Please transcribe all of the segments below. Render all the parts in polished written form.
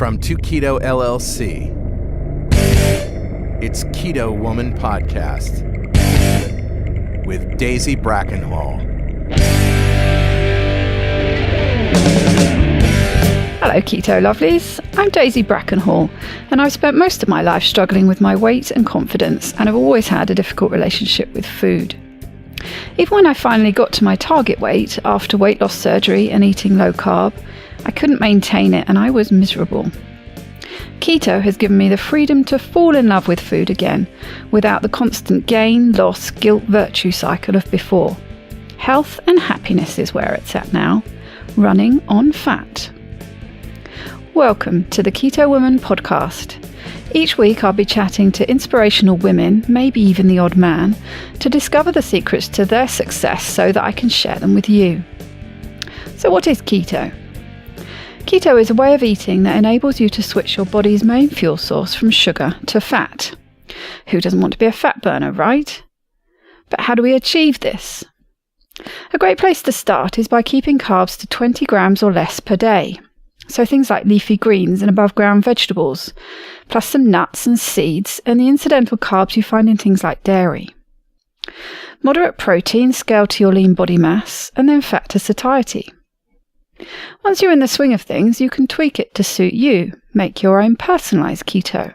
From 2Keto LLC, it's Keto Woman Podcast with Daisy Brackenhall. Hello Keto Lovelies, I'm Daisy Brackenhall, and I've spent most of my life struggling with my weight and confidence, and have always had a difficult relationship with food. Even when I finally got to my target weight after weight loss surgery and eating low carb, I couldn't maintain it and I was miserable. Keto has given me the freedom to fall in love with food again, without the constant gain, loss, guilt, virtue cycle of before. Health and happiness is where it's at now, running on fat. Welcome to the Keto Woman Podcast. Each week I'll be chatting to inspirational women, maybe even the odd man, to discover the secrets to their success so that I can share them with you. So what is keto? Keto is a way of eating that enables you to switch your body's main fuel source from sugar to fat. Who doesn't want to be a fat burner, right? But how do we achieve this? A great place to start is by keeping carbs to 20 grams or less per day. So things like leafy greens and above ground vegetables, plus some nuts and seeds and the incidental carbs you find in things like dairy. Moderate protein scale to your lean body mass, and then fat to satiety. Once you're in the swing of things, you can tweak it to suit you, make your own personalised keto.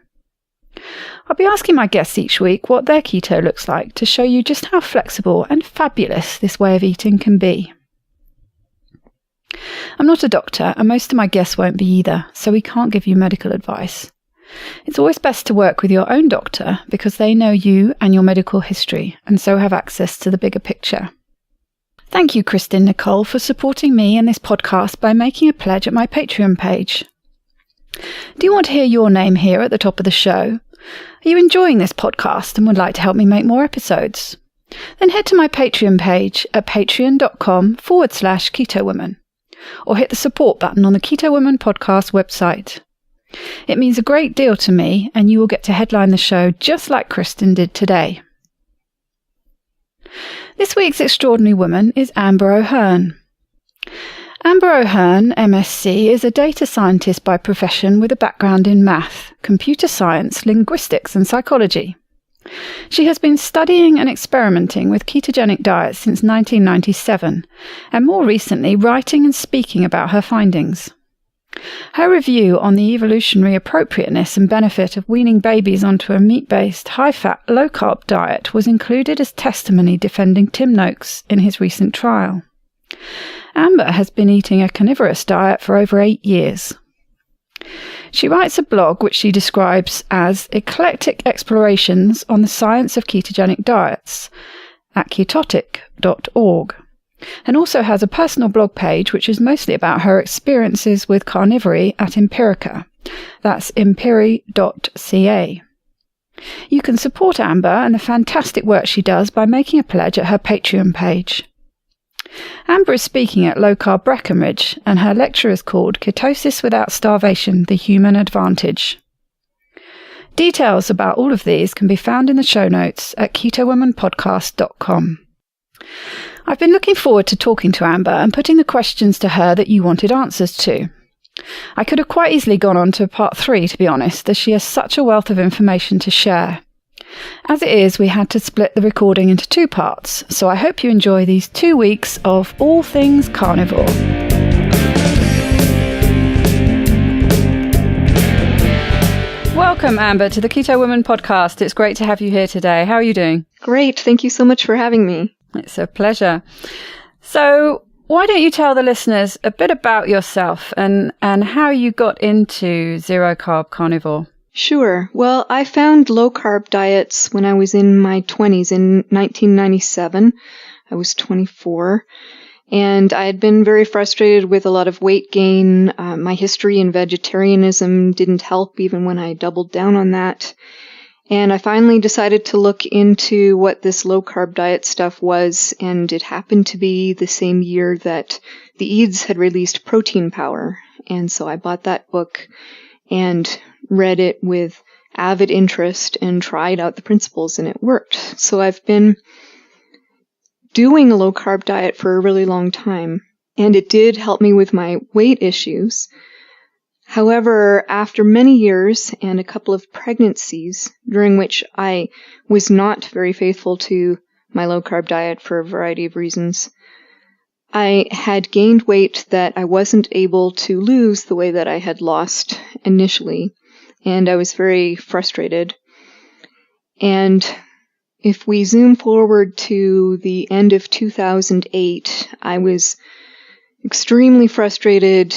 I'll be asking my guests each week what their keto looks like to show you just how flexible and fabulous this way of eating can be. I'm not a doctor, and most of my guests won't be either, so we can't give you medical advice. It's always best to work with your own doctor because they know you and your medical history, and so have access to the bigger picture. Thank you, Kristen Nicole, for supporting me and this podcast by making a pledge at my Patreon page. Do you want to hear your name here at the top of the show? Are you enjoying this podcast and would like to help me make more episodes? Then head to my Patreon page at patreon.com/KetoWoman. Or hit the support button on the Keto Woman Podcast website. It means a great deal to me, and you will get to headline the show just like Kristen did today. This week's extraordinary woman is Amber O'Hearn. Amber O'Hearn, MSc, is a data scientist by profession with a background in math, computer science, linguistics and psychology. She has been studying and experimenting with ketogenic diets since 1997, and more recently writing and speaking about her findings. Her review on the evolutionary appropriateness and benefit of weaning babies onto a meat-based, high-fat, low-carb diet was included as testimony defending Tim Noakes in his recent trial. Amber has been eating a carnivorous diet for over 8 years. She writes a blog which she describes as Eclectic Explorations on the Science of Ketogenic Diets at ketotic.org, and also has a personal blog page which is mostly about her experiences with carnivory at Empirica. That's empiri.ca. You can support Amber and the fantastic work she does by making a pledge at her Patreon page. Amber is speaking at Low Carb Breckenridge, and her lecture is called Ketosis Without Starvation, The Human Advantage. Details about all of these can be found in the show notes at ketowomanpodcast.com. I've been looking forward to talking to Amber and putting the questions to her that you wanted answers to. I could have quite easily gone on to part 3, to be honest, as she has such a wealth of information to share. As it is, we had to split the recording into 2 parts, so I hope you enjoy these 2 weeks of all things carnivore. Welcome, Amber, to the Keto Woman Podcast. It's great to have you here today. How are you doing? Great. Thank you so much for having me. It's a pleasure. So, why don't you tell the listeners a bit about yourself and how you got into zero-carb carnivore? Sure. Well, I found low-carb diets when I was in my 20s in 1997. I was 24. And I had been very frustrated with a lot of weight gain. My history in vegetarianism didn't help even when I doubled down on that. And I finally decided to look into what this low-carb diet stuff was, and it happened to be the same year that the Eads had released Protein Power. And so I bought that book and read it with avid interest and tried out the principles, and it worked. So I've been doing a low-carb diet for a really long time, and it did help me with my weight issues. However, after many years and a couple of pregnancies, during which I was not very faithful to my low-carb diet for a variety of reasons, I had gained weight that I wasn't able to lose the way that I had lost initially, and I was very frustrated. And if we zoom forward to the end of 2008, I was extremely frustrated.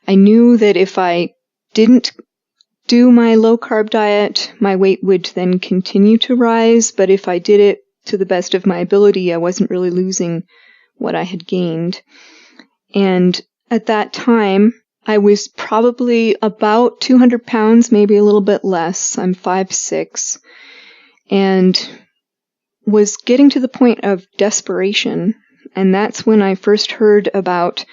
I knew that if I didn't do my low-carb diet, my weight would then continue to rise, but if I did it to the best of my ability, I wasn't really losing what I had gained. And at that time, I was probably about 200 pounds, maybe a little bit less. I'm 5'6", and was getting to the point of desperation. And that's when I first heard about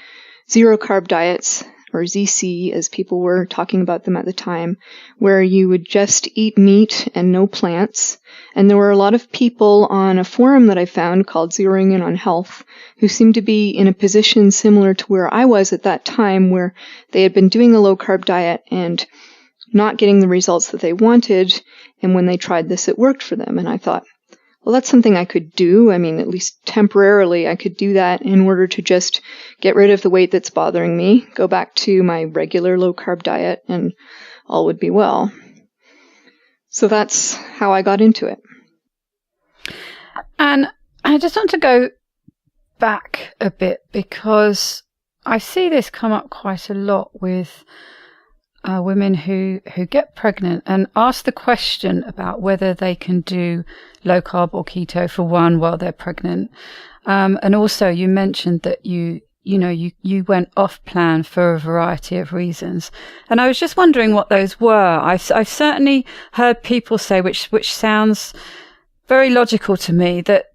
zero-carb diets, or ZC as people were talking about them at the time, where you would just eat meat and no plants. And there were a lot of people on a forum that I found called Zeroing In on Health who seemed to be in a position similar to where I was at that time, where they had been doing a low-carb diet and not getting the results that they wanted, and when they tried this, it worked for them. And I thought, well, that's something I could do. I mean, at least temporarily, I could do that in order to just get rid of the weight that's bothering me, go back to my regular low-carb diet, and all would be well. So that's how I got into it. And I just want to go back a bit, because I see this come up quite a lot with women who get pregnant and ask the question about whether they can do low carb or keto for one while they're pregnant. And also you mentioned that you went off plan for a variety of reasons. And I was just wondering what those were. I've certainly heard people say, which sounds very logical to me, that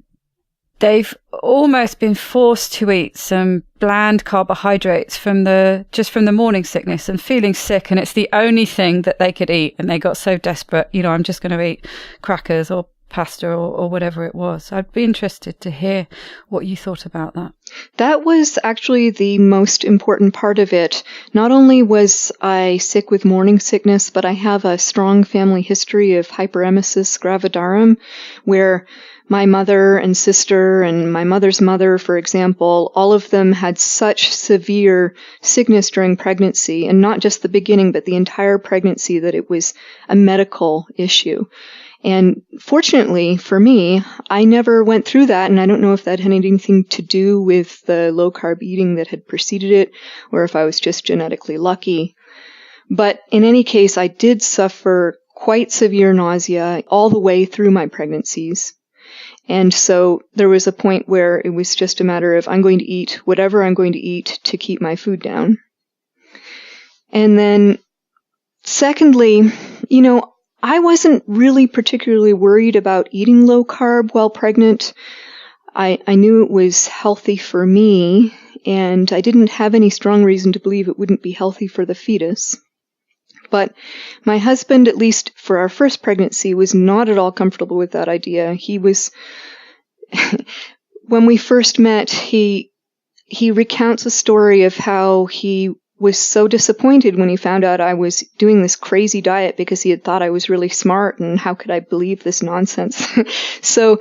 they've almost been forced to eat some bland carbohydrates from the morning sickness and feeling sick, and it's the only thing that they could eat, and they got so desperate, I'm just going to eat crackers or pasta or whatever it was. I'd be interested to hear what you thought about that. That was actually the most important part of it. Not only was I sick with morning sickness, but I have a strong family history of hyperemesis gravidarum, where my mother and sister and my mother's mother, for example, all of them had such severe sickness during pregnancy, and not just the beginning, but the entire pregnancy, that it was a medical issue. And fortunately for me, I never went through that, and I don't know if that had anything to do with the low-carb eating that had preceded it, or if I was just genetically lucky. But in any case, I did suffer quite severe nausea all the way through my pregnancies. And so there was a point where it was just a matter of, I'm going to eat whatever I'm going to eat to keep my food down. And then secondly, I wasn't really particularly worried about eating low carb while pregnant. I knew it was healthy for me, and I didn't have any strong reason to believe it wouldn't be healthy for the fetus. But my husband, at least for our first pregnancy, was not at all comfortable with that idea. He was, when we first met, he recounts a story of how he was so disappointed when he found out I was doing this crazy diet because he had thought I was really smart, and how could I believe this nonsense? So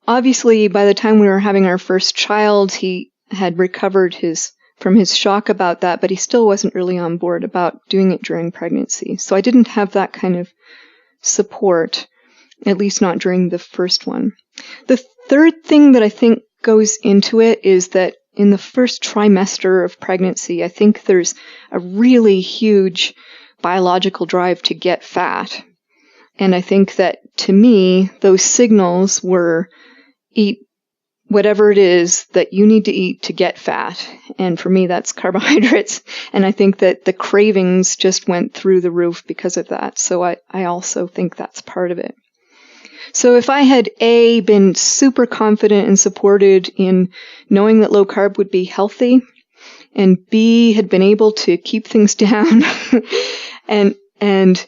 obviously by the time we were having our first child, he had recovered from his shock about that, but he still wasn't really on board about doing it during pregnancy. So I didn't have that kind of support, at least not during the first one. The third thing that I think goes into it is that in the first trimester of pregnancy, I think there's a really huge biological drive to get fat. And I think that, to me, those signals were eat whatever it is that you need to eat to get fat. And for me, that's carbohydrates. And I think that the cravings just went through the roof because of that. So I also think that's part of it. So if I had A, been super confident and supported in knowing that low carb would be healthy, and B, had been able to keep things down and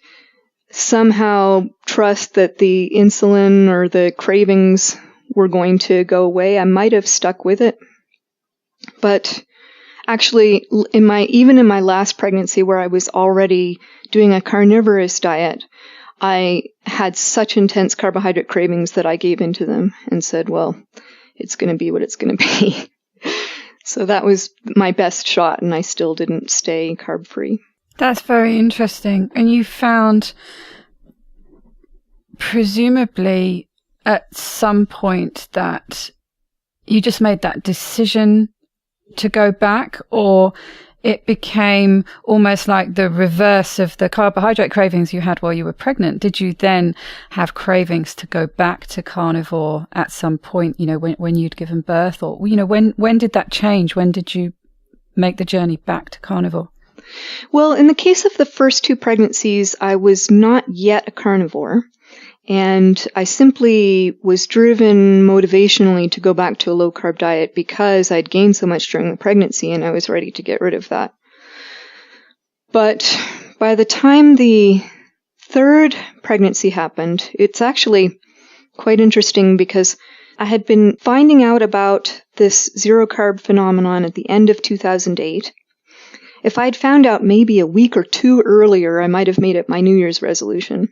somehow trust that the insulin or the cravings were going to go away, I might have stuck with it. But Actually, even in my last pregnancy, where I was already doing a carnivorous diet, I had such intense carbohydrate cravings that I gave into them and said, well, it's going to be what it's going to be. So that was my best shot, and I still didn't stay carb-free. That's very interesting. And you found, presumably, at some point that you just made that decision to go back, or it became almost like the reverse of the carbohydrate cravings you had while you were pregnant. Did you then have cravings to go back to carnivore at some point, when you'd given birth, or, when did that change? When did you make the journey back to carnivore? Well, in the case of the first 2 pregnancies, I was not yet a carnivore. And I simply was driven motivationally to go back to a low-carb diet because I'd gained so much during the pregnancy and I was ready to get rid of that. But by the time the 3rd pregnancy happened, it's actually quite interesting because I had been finding out about this zero-carb phenomenon at the end of 2008. If I'd found out maybe a week or 2 earlier, I might have made it my New Year's resolution.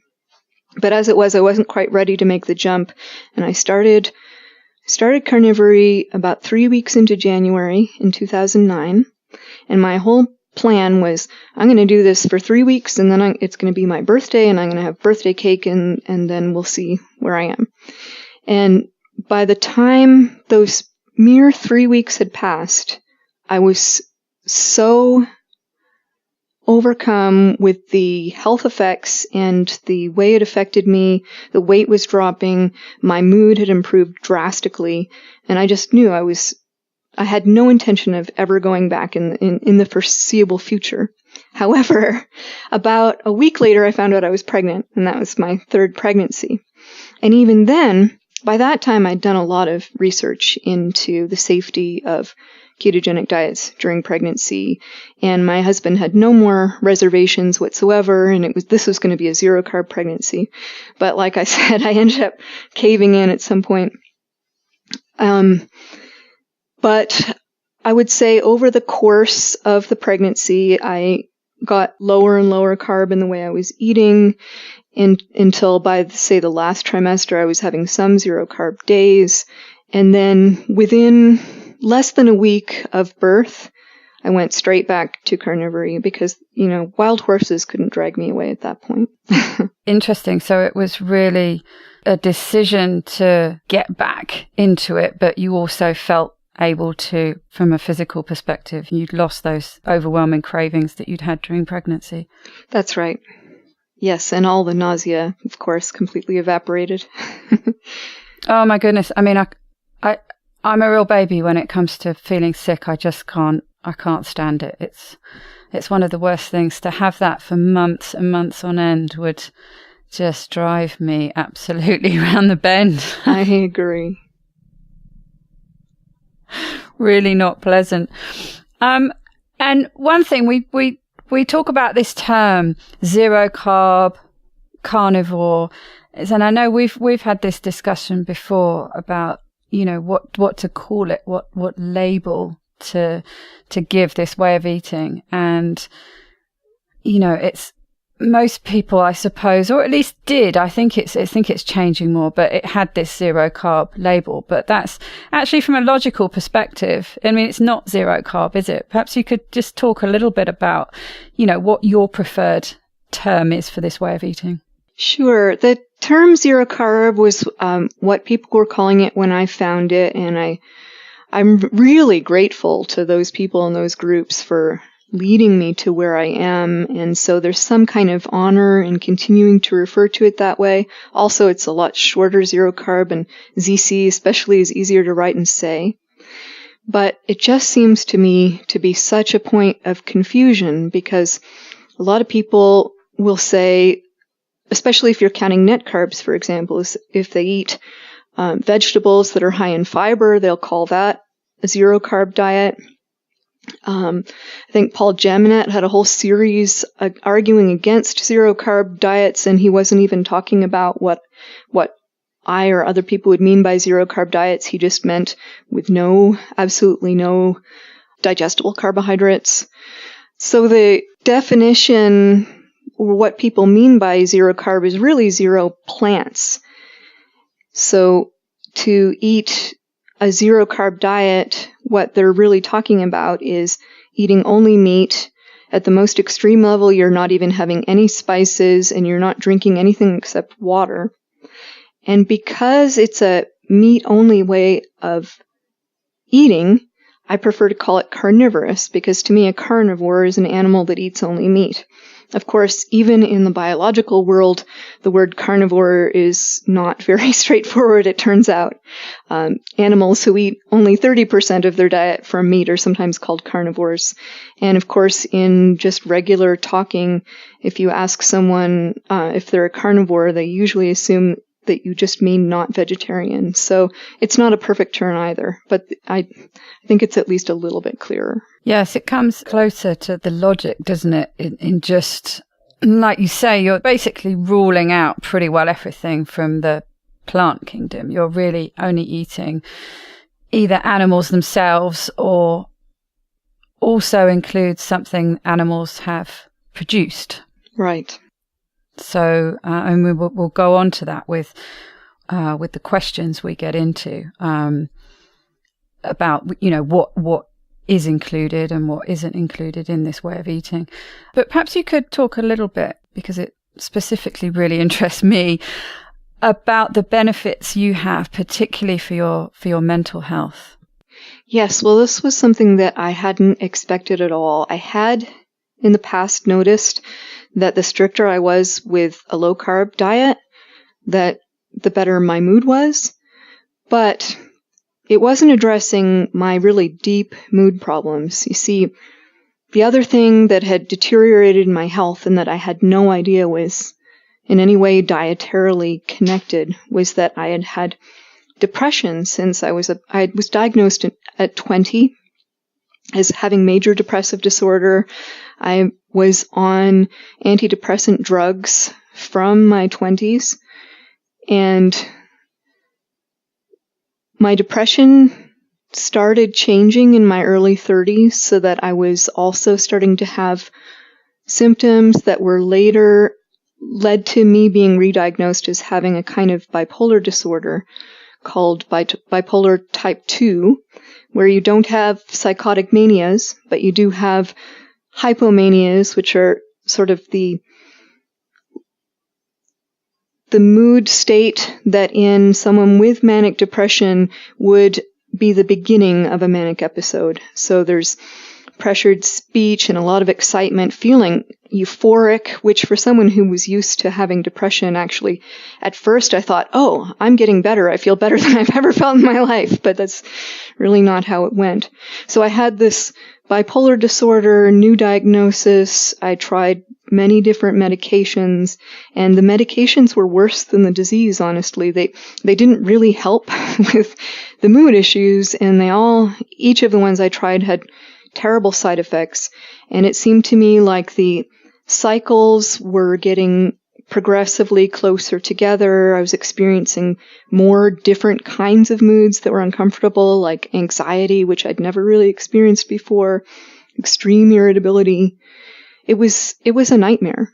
But as it was, I wasn't quite ready to make the jump, and I started carnivory about 3 weeks into January in 2009, and my whole plan was, I'm going to do this for 3 weeks, and then it's going to be my birthday, and I'm going to have birthday cake, and then we'll see where I am. And by the time those mere 3 weeks had passed, I was so overcome with the health effects and the way it affected me. The weight was dropping, my mood had improved drastically, and I just knew I had no intention of ever going back in the foreseeable future. However, about a week later, I found out I was pregnant, and that was my 3rd pregnancy. And even then, by that time, I'd done a lot of research into the safety of ketogenic diets during pregnancy, and my husband had no more reservations whatsoever, and this was going to be a zero-carb pregnancy. But like I said, I ended up caving in at some point. But I would say over the course of the pregnancy, I got lower and lower carb in the way I was eating, until by, say, the last trimester, I was having some zero-carb days. And then within less than a week of birth, I went straight back to carnivory because, wild horses couldn't drag me away at that point. Interesting. So it was really a decision to get back into it, but you also felt able to, from a physical perspective, you'd lost those overwhelming cravings that you'd had during pregnancy. That's right. Yes, and all the nausea, of course, completely evaporated. Oh my goodness. I mean, I'm a real baby when it comes to feeling sick. I can't stand it. It's one of the worst things. To have that for months and months on end would just drive me absolutely round the bend. I agree. Really not pleasant. And one thing we talk about this term, zero carb, carnivore, and I know we've had this discussion before about, what to call it, what label to give this way of eating. And, it's most people, I suppose, or at least did. I think it's changing more, but it had this zero carb label. But that's actually from a logical perspective. I mean, it's not zero carb, is it? Perhaps you could just talk a little bit about, what your preferred term is for this way of eating. Sure. The term zero carb was what people were calling it when I found it, and I'm really grateful to those people in those groups for leading me to where I am, and so there's some kind of honor in continuing to refer to it that way. Also, it's a lot shorter, zero carb, and ZC especially is easier to write and say. But it just seems to me to be such a point of confusion because a lot of people will say, especially if you're counting net carbs, for example, if they eat vegetables that are high in fiber, they'll call that a zero carb diet. I think Paul Jaminet had a whole series arguing against zero carb diets, and he wasn't even talking about what I or other people would mean by zero carb diets. He just meant with absolutely no digestible carbohydrates. So the definition, or what people mean by zero carb, is really zero plants. So to eat a zero carb diet, what they're really talking about is eating only meat. At the most extreme level, you're not even having any spices and you're not drinking anything except water. And because it's a meat-only way of eating, I prefer to call it carnivorous, because to me a carnivore is an animal that eats only meat. Of course, even in the biological world, the word carnivore is not very straightforward, it turns out. Animals who eat only 30% of their diet from meat are sometimes called carnivores. And of course, in just regular talking, if you ask someone if they're a carnivore, they usually assume that you just mean not vegetarian. So it's not a perfect term either, but I think it's at least a little bit clearer. Yes, it comes closer to the logic, doesn't it? In just, like you say, you're basically ruling out pretty well everything from the plant kingdom. You're really only eating either animals themselves or also includes something animals have produced. Right. So, and we'll go on to that with the questions we get into about, what is included and what isn't included in this way of eating. But perhaps you could talk a little bit, because it specifically really interests me, about the benefits you have, particularly for your mental health. Yes, well, this was something that I hadn't expected at all. I had in the past noticed that the stricter I was with a low-carb diet, that the better my mood was. But it wasn't addressing my really deep mood problems. You see, the other thing that had deteriorated my health and that I had no idea was in any way dietarily connected was that I had had depression since I was diagnosed at 20 as having major depressive disorder. I was on antidepressant drugs from my 20s, and my depression started changing in my early 30s so that I was also starting to have symptoms that were later led to me being re-diagnosed as having a kind of bipolar disorder called bipolar type 2, where you don't have psychotic manias, but you do have hypomanias, which are sort of the mood state that in someone with manic depression would be the beginning of a manic episode. So there's pressured speech and a lot of excitement, feeling euphoric, which for someone who was used to having depression, actually, at first I thought, oh, I'm getting better. I feel better than I've ever felt in my life, but that's really not how it went. So I had this bipolar disorder, new diagnosis. I tried many different medications, and the medications were worse than the disease, honestly. They didn't really help with the mood issues, and each of the ones I tried had terrible side effects. And it seemed to me like the cycles were getting progressively closer together. I was experiencing more different kinds of moods that were uncomfortable, like anxiety, which I'd never really experienced before, extreme irritability. It was a nightmare.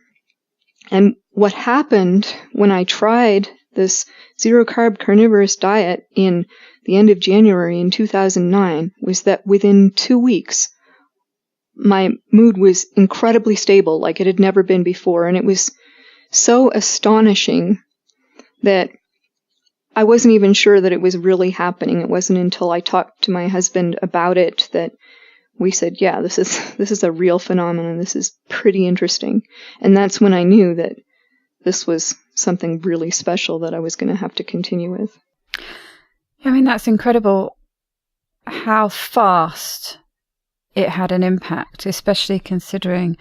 And what happened when I tried this zero-carb carnivorous diet in the end of January in 2009 was that within 2 weeks, my mood was incredibly stable, like it had never been before. And it was so astonishing that I wasn't even sure that it was really happening. It wasn't until I talked to my husband about it that we said, yeah, this is a real phenomenon. This is pretty interesting. And that's when I knew that this was something really special that I was going to have to continue with. I mean, that's incredible how fast it had an impact, especially considering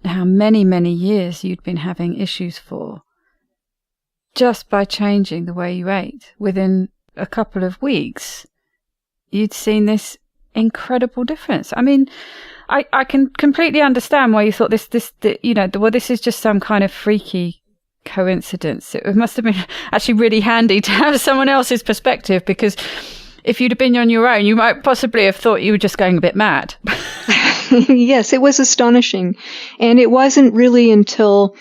how many, many years you'd been having issues for. Just by changing the way you ate, within a couple of weeks, you'd seen this incredible difference. I mean, I can completely understand why you thought this is just some kind of freaky coincidence. It must have been actually really handy to have someone else's perspective, because if you'd have been on your own, you might possibly have thought you were just going a bit mad. Yes, it was astonishing. And it wasn't really until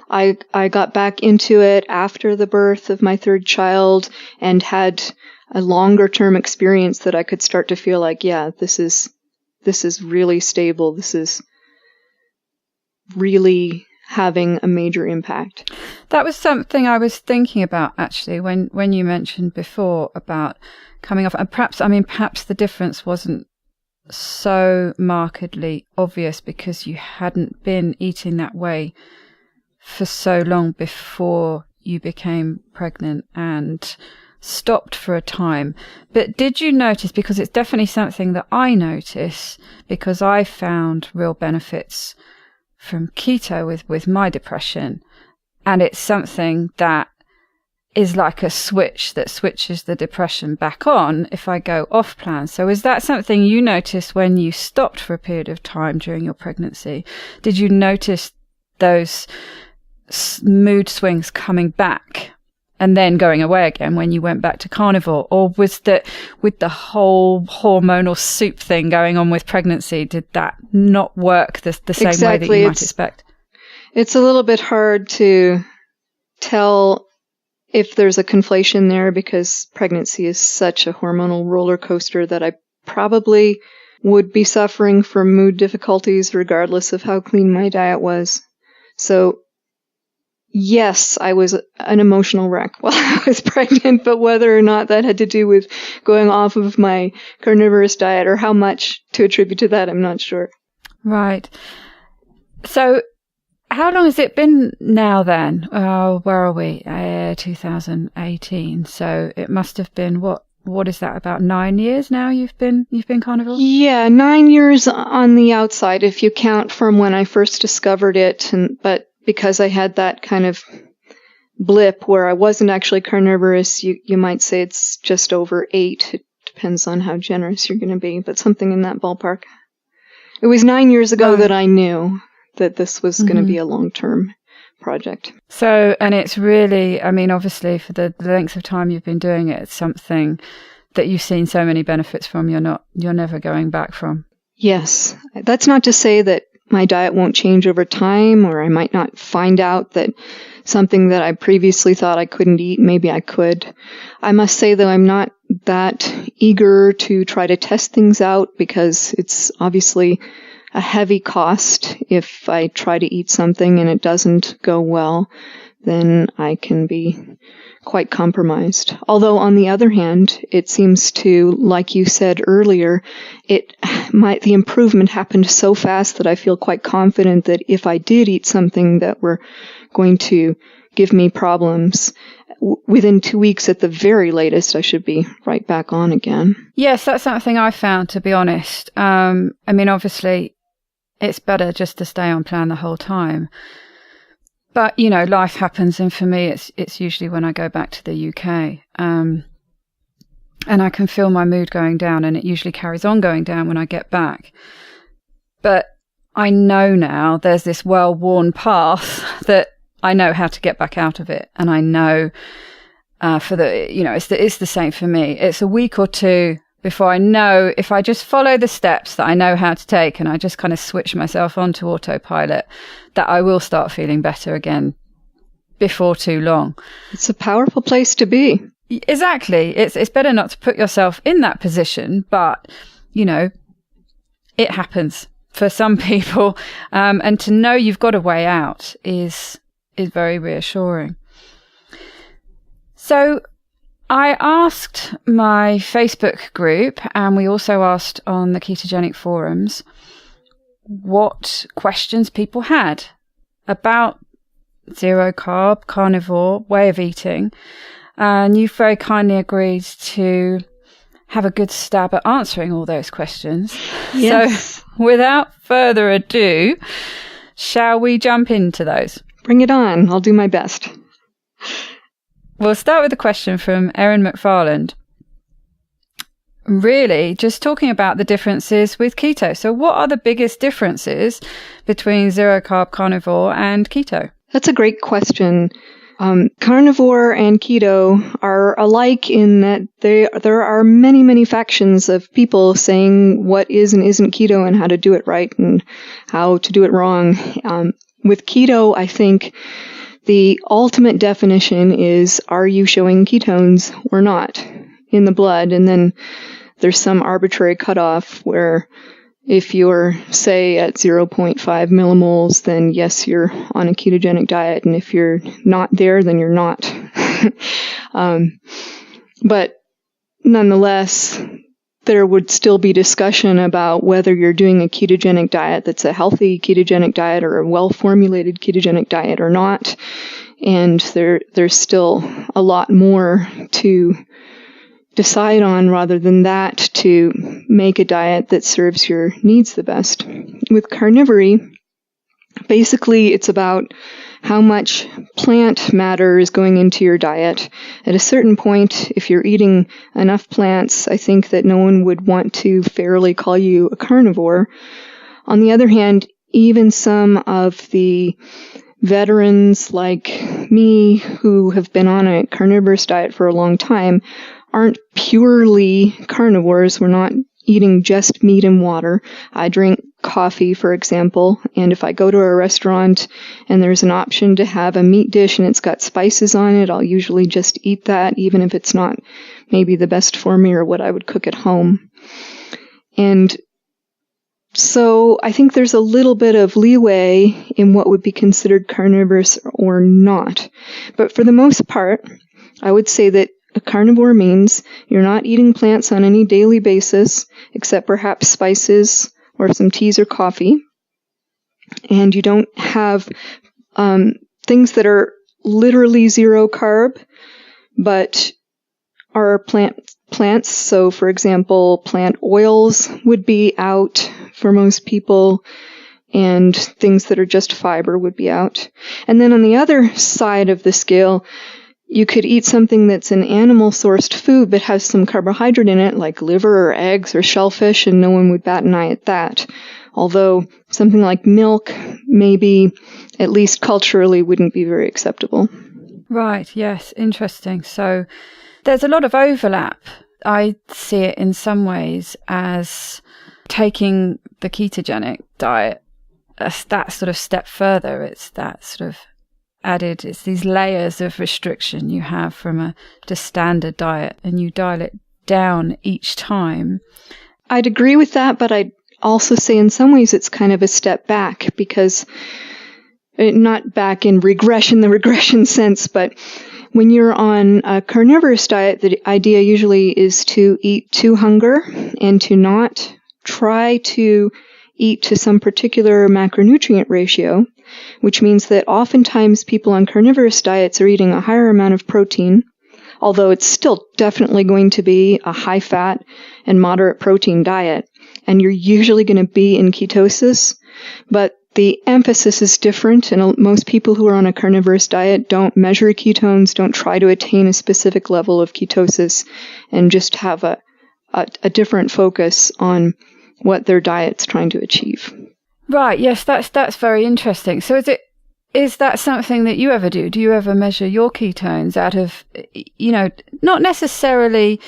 I got back into it after the birth of my third child and had a longer term experience that I could start to feel like, yeah, this is really stable. This is really having a major impact. That was something I was thinking about, actually, when you mentioned before about coming off. And perhaps the difference wasn't so markedly obvious because you hadn't been eating that way for so long before you became pregnant and stopped for a time. But did you notice, because it's definitely something that I notice, because I found real benefits from keto with my depression, and it's something that is like a switch that switches the depression back on if I go off plan. So is that something you noticed when you stopped for a period of time during your pregnancy? Did you notice those mood swings coming back and then going away again when you went back to carnivore? Or was that, with the whole hormonal soup thing going on with pregnancy, did that not work the same way that you might expect? It's a little bit hard to tell if there's a conflation there because pregnancy is such a hormonal roller coaster that I probably would be suffering from mood difficulties regardless of how clean my diet was. So yes, I was an emotional wreck while I was pregnant, but whether or not that had to do with going off of my carnivorous diet or how much to attribute to that, I'm not sure. Right. So how long has it been now then? Where are we? 2018. So it must have been, what is that, about 9 years now you've been carnivore? Yeah, 9 years on the outside if you count from when I first discovered it, but because I had that kind of blip where I wasn't actually carnivorous, you might say it's just over 8. It depends on how generous you're going to be, but something in that ballpark. It was 9 years ago that I knew that this was going to be a long-term project. So, and it's really, obviously for the length of time you've been doing it, it's something that you've seen so many benefits from, you're never going back from. Yes. That's not to say that my diet won't change over time, or I might not find out that something that I previously thought I couldn't eat, maybe I could. I must say, though, I'm not that eager to try to test things out because it's obviously a heavy cost. If I try to eat something and it doesn't go well, then I can be quite compromised. Although, on the other hand, it seems to, like you said earlier, the improvement happened so fast that I feel quite confident that if I did eat something that were going to give me problems, within 2 weeks at the very latest, I should be right back on again. Yes, that's something I found, to be honest. Obviously, it's better just to stay on plan the whole time. But, life happens, and for me, it's usually when I go back to the UK. And I can feel my mood going down, and it usually carries on going down when I get back. But I know now there's this well-worn path that I know how to get back out of it. And I know it's the same for me. It's a week or two before I know, if I just follow the steps that I know how to take and I just kind of switch myself onto autopilot, that I will start feeling better again before too long. It's a powerful place to be. Exactly. It's better not to put yourself in that position, but, it happens for some people. And to know you've got a way out is very reassuring. So I asked my Facebook group, and we also asked on the ketogenic forums, what questions people had about zero carb, carnivore, way of eating. And you very kindly agreed to have a good stab at answering all those questions. Yes. So without further ado, shall we jump into those? Bring it on. I'll do my best. We'll start with a question from Erin McFarland. Really, just talking about the differences with keto. So what are the biggest differences between zero carb carnivore and keto? That's a great question. Carnivore and keto are alike in that there are many, many factions of people saying what is and isn't keto and how to do it right and how to do it wrong. With keto, I think the ultimate definition is, are you showing ketones or not in the blood? And then there's some arbitrary cutoff where if you're, say, at 0.5 millimoles, then yes, you're on a ketogenic diet. And if you're not there, then you're not. But nonetheless, there would still be discussion about whether you're doing a ketogenic diet that's a healthy ketogenic diet or a well-formulated ketogenic diet or not. And there's still a lot more to decide on rather than that to make a diet that serves your needs the best. With carnivory, basically it's about how much plant matter is going into your diet. At a certain point, if you're eating enough plants, I think that no one would want to fairly call you a carnivore. On the other hand, even some of the veterans like me who have been on a carnivorous diet for a long time aren't purely carnivores. We're not eating just meat and water. I drink coffee, for example, and if I go to a restaurant and there's an option to have a meat dish and it's got spices on it, I'll usually just eat that, even if it's not maybe the best for me or what I would cook at home. And so I think there's a little bit of leeway in what would be considered carnivorous or not. But for the most part, I would say that a carnivore means you're not eating plants on any daily basis, except perhaps spices or some teas or coffee. And you don't have things that are literally zero carb, but are plants. So, for example, plant oils would be out for most people, and things that are just fiber would be out. And then on the other side of the scale, you could eat something that's an animal-sourced food but has some carbohydrate in it, like liver or eggs or shellfish, and no one would bat an eye at that. Although something like milk, maybe, at least culturally, wouldn't be very acceptable. Right, yes, interesting. So there's a lot of overlap. I see it in some ways as taking the ketogenic diet, that sort of step further. It's that sort of added, it's these layers of restriction you have from a just standard diet, and you dial it down each time. I'd agree with that, but I'd also say in some ways it's kind of a step back, because not back in the regression sense, but when you're on a carnivorous diet, the idea usually is to eat to hunger and to not try to eat to some particular macronutrient ratio, which means that oftentimes people on carnivorous diets are eating a higher amount of protein, although it's still definitely going to be a high-fat and moderate protein diet, and you're usually going to be in ketosis, but the emphasis is different, and most people who are on a carnivorous diet don't measure ketones, don't try to attain a specific level of ketosis, and just have a different focus on what their diet's trying to achieve. Right, yes, that's very interesting. So is that something that you ever do? Do you ever measure your ketones out of, not necessarily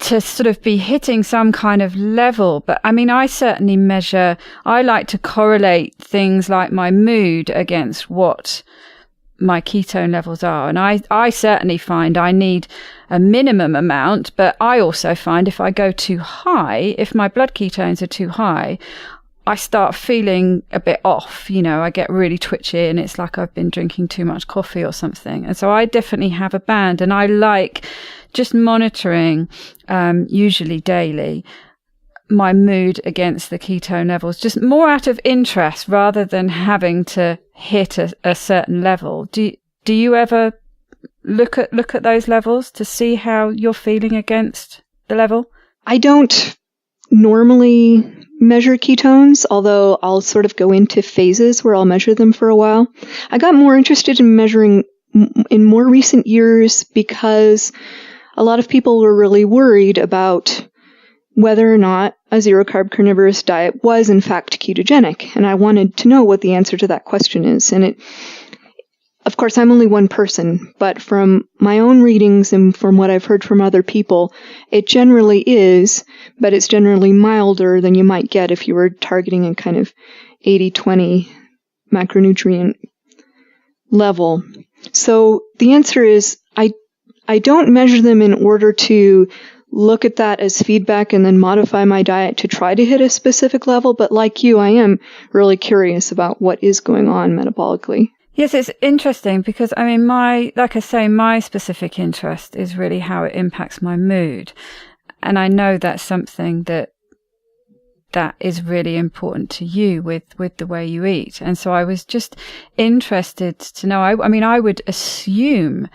to sort of be hitting some kind of level, but I mean, I certainly I like to correlate things like my mood against what my ketone levels are. And I certainly find I need a minimum amount, but I also find if I go too high, if my blood ketones are too high, I start feeling a bit off. I get really twitchy and it's like I've been drinking too much coffee or something. And so I definitely have a band, and I like just monitoring, usually daily, my mood against the ketone levels, just more out of interest rather than having to hit a certain level. Do you ever look at those levels to see how you're feeling against the level? I don't normally measure ketones, although I'll sort of go into phases where I'll measure them for a while. I got more interested in measuring in more recent years because a lot of people were really worried about whether or not a zero-carb carnivorous diet was in fact ketogenic. And I wanted to know what the answer to that question is. And of course, I'm only one person, but from my own readings and from what I've heard from other people, it generally is, but it's generally milder than you might get if you were targeting a kind of 80-20 macronutrient level. So the answer is I don't measure them in order to look at that as feedback and then modify my diet to try to hit a specific level, but like you, I am really curious about what is going on metabolically. Yes, it's interesting because, I mean, my specific interest is really how it impacts my mood. And I know that's something that is really important to you with the way you eat. And so I was just interested to know, I would assume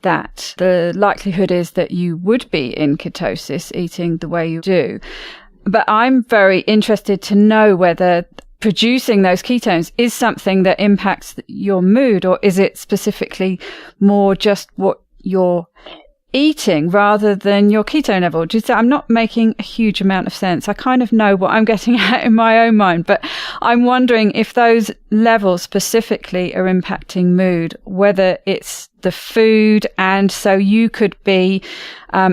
that the likelihood is that you would be in ketosis eating the way you do. But I'm very interested to know whether producing those ketones is something that impacts your mood, or is it specifically more just what you're eating rather than your ketone level? I'm not making a huge amount of sense. I kind of know what I'm getting at in my own mind, but I'm wondering if those levels specifically are impacting mood, whether it's the food, and so you could be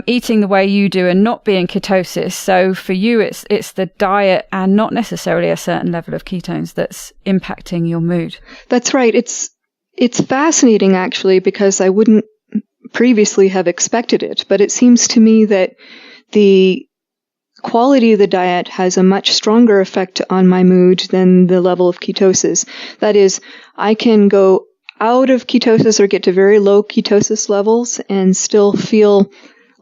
eating the way you do and not be in ketosis. So for you, it's the diet and not necessarily a certain level of ketones that's impacting your mood. That's right. It's fascinating, actually, because I wouldn't previously have expected it, but it seems to me that the quality of the diet has a much stronger effect on my mood than the level of ketosis. That is, I can go out of ketosis or get to very low ketosis levels and still feel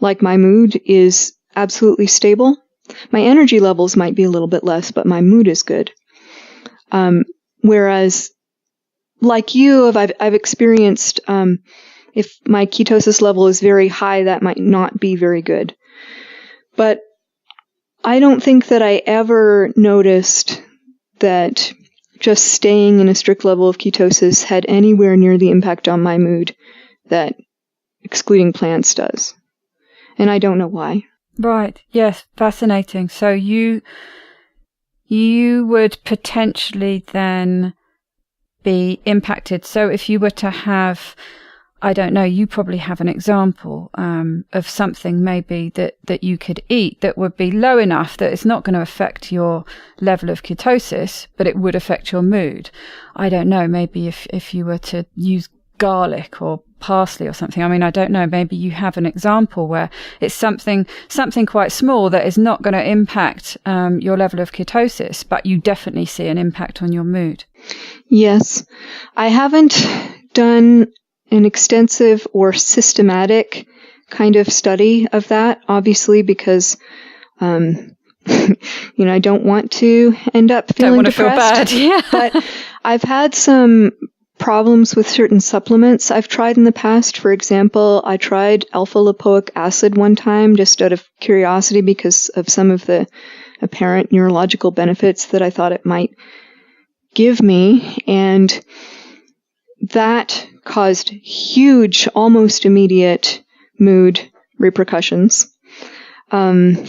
like my mood is absolutely stable. My energy levels might be a little bit less, but my mood is good. Whereas, like you, I've experienced, if my ketosis level is very high, that might not be very good. But I don't think that I ever noticed that just staying in a strict level of ketosis had anywhere near the impact on my mood that excluding plants does. And I don't know why. Right. Yes. Fascinating. So you would potentially then be impacted. So if you were to have, I don't know, you probably have an example of something maybe that you could eat that would be low enough that it's not going to affect your level of ketosis, but it would affect your mood. I don't know, maybe if you were to use garlic or parsley or something. I mean, I don't know, maybe you have an example where it's something quite small that is not going to impact your level of ketosis, but you definitely see an impact on your mood. Yes. I haven't done an extensive or systematic kind of study of that, obviously, because, I don't want to end up feeling depressed. Feel bad. Yeah. But I've had some problems with certain supplements I've tried in the past. For example, I tried alpha-lipoic acid one time just out of curiosity because of some of the apparent neurological benefits that I thought it might give me, and that caused huge, almost immediate mood repercussions. I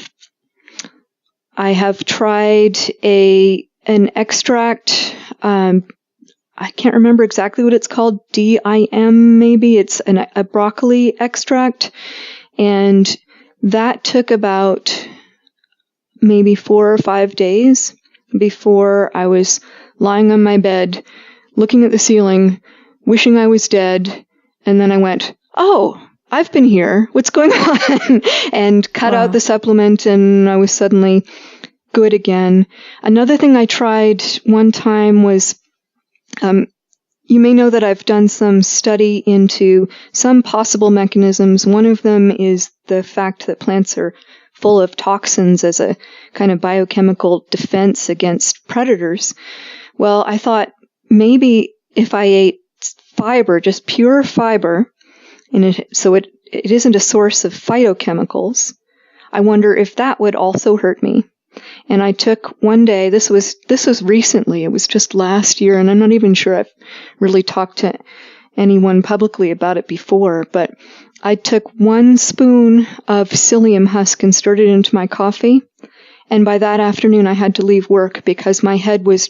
have tried an extract. I can't remember exactly what it's called. DIM, maybe. It's a broccoli extract, and that took about maybe 4 or 5 days before I was lying on my bed, looking at the ceiling, wishing I was dead, and then I went, oh, I've been here. What's going on? And cut out the supplement, and I was suddenly good again. Another thing I tried one time was, you may know that I've done some study into some possible mechanisms. One of them is the fact that plants are full of toxins as a kind of biochemical defense against predators. Well, I thought maybe if I ate fiber, just pure fiber, so it isn't a source of phytochemicals, I wonder if that would also hurt me. And I took one day, this was recently, it was just last year, and I'm not even sure I've really talked to anyone publicly about it before, but I took 1 spoon of psyllium husk and stirred it into my coffee, And by that afternoon, I had to leave work because my head was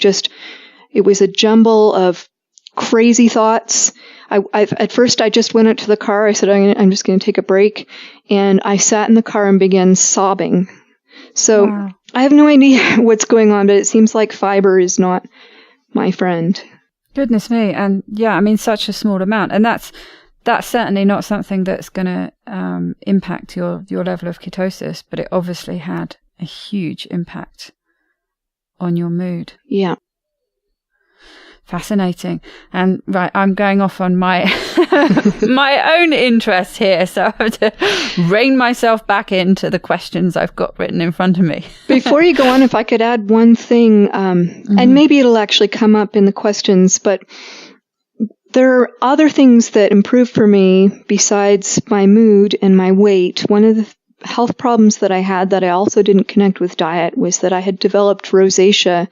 it was a jumble of crazy thoughts. At first, I just went out to the car. I said, I'm just going to take a break. And I sat in the car and began sobbing. So wow. I have no idea what's going on, but it seems like fiber is not my friend. Goodness me. And yeah, I mean, such a small amount. And that's certainly not something that's going to impact your level of ketosis, but it obviously had a huge impact on your mood. Yeah. Fascinating. And right, I'm going off on my my own interests here, so I have to rein myself back into the questions I've got written in front of me. Before you go on, if I could add one thing, and maybe it'll actually come up in the questions, but there are other things that improved for me besides my mood and my weight. One of the health problems that I had that I also didn't connect with diet was that I had developed rosacea.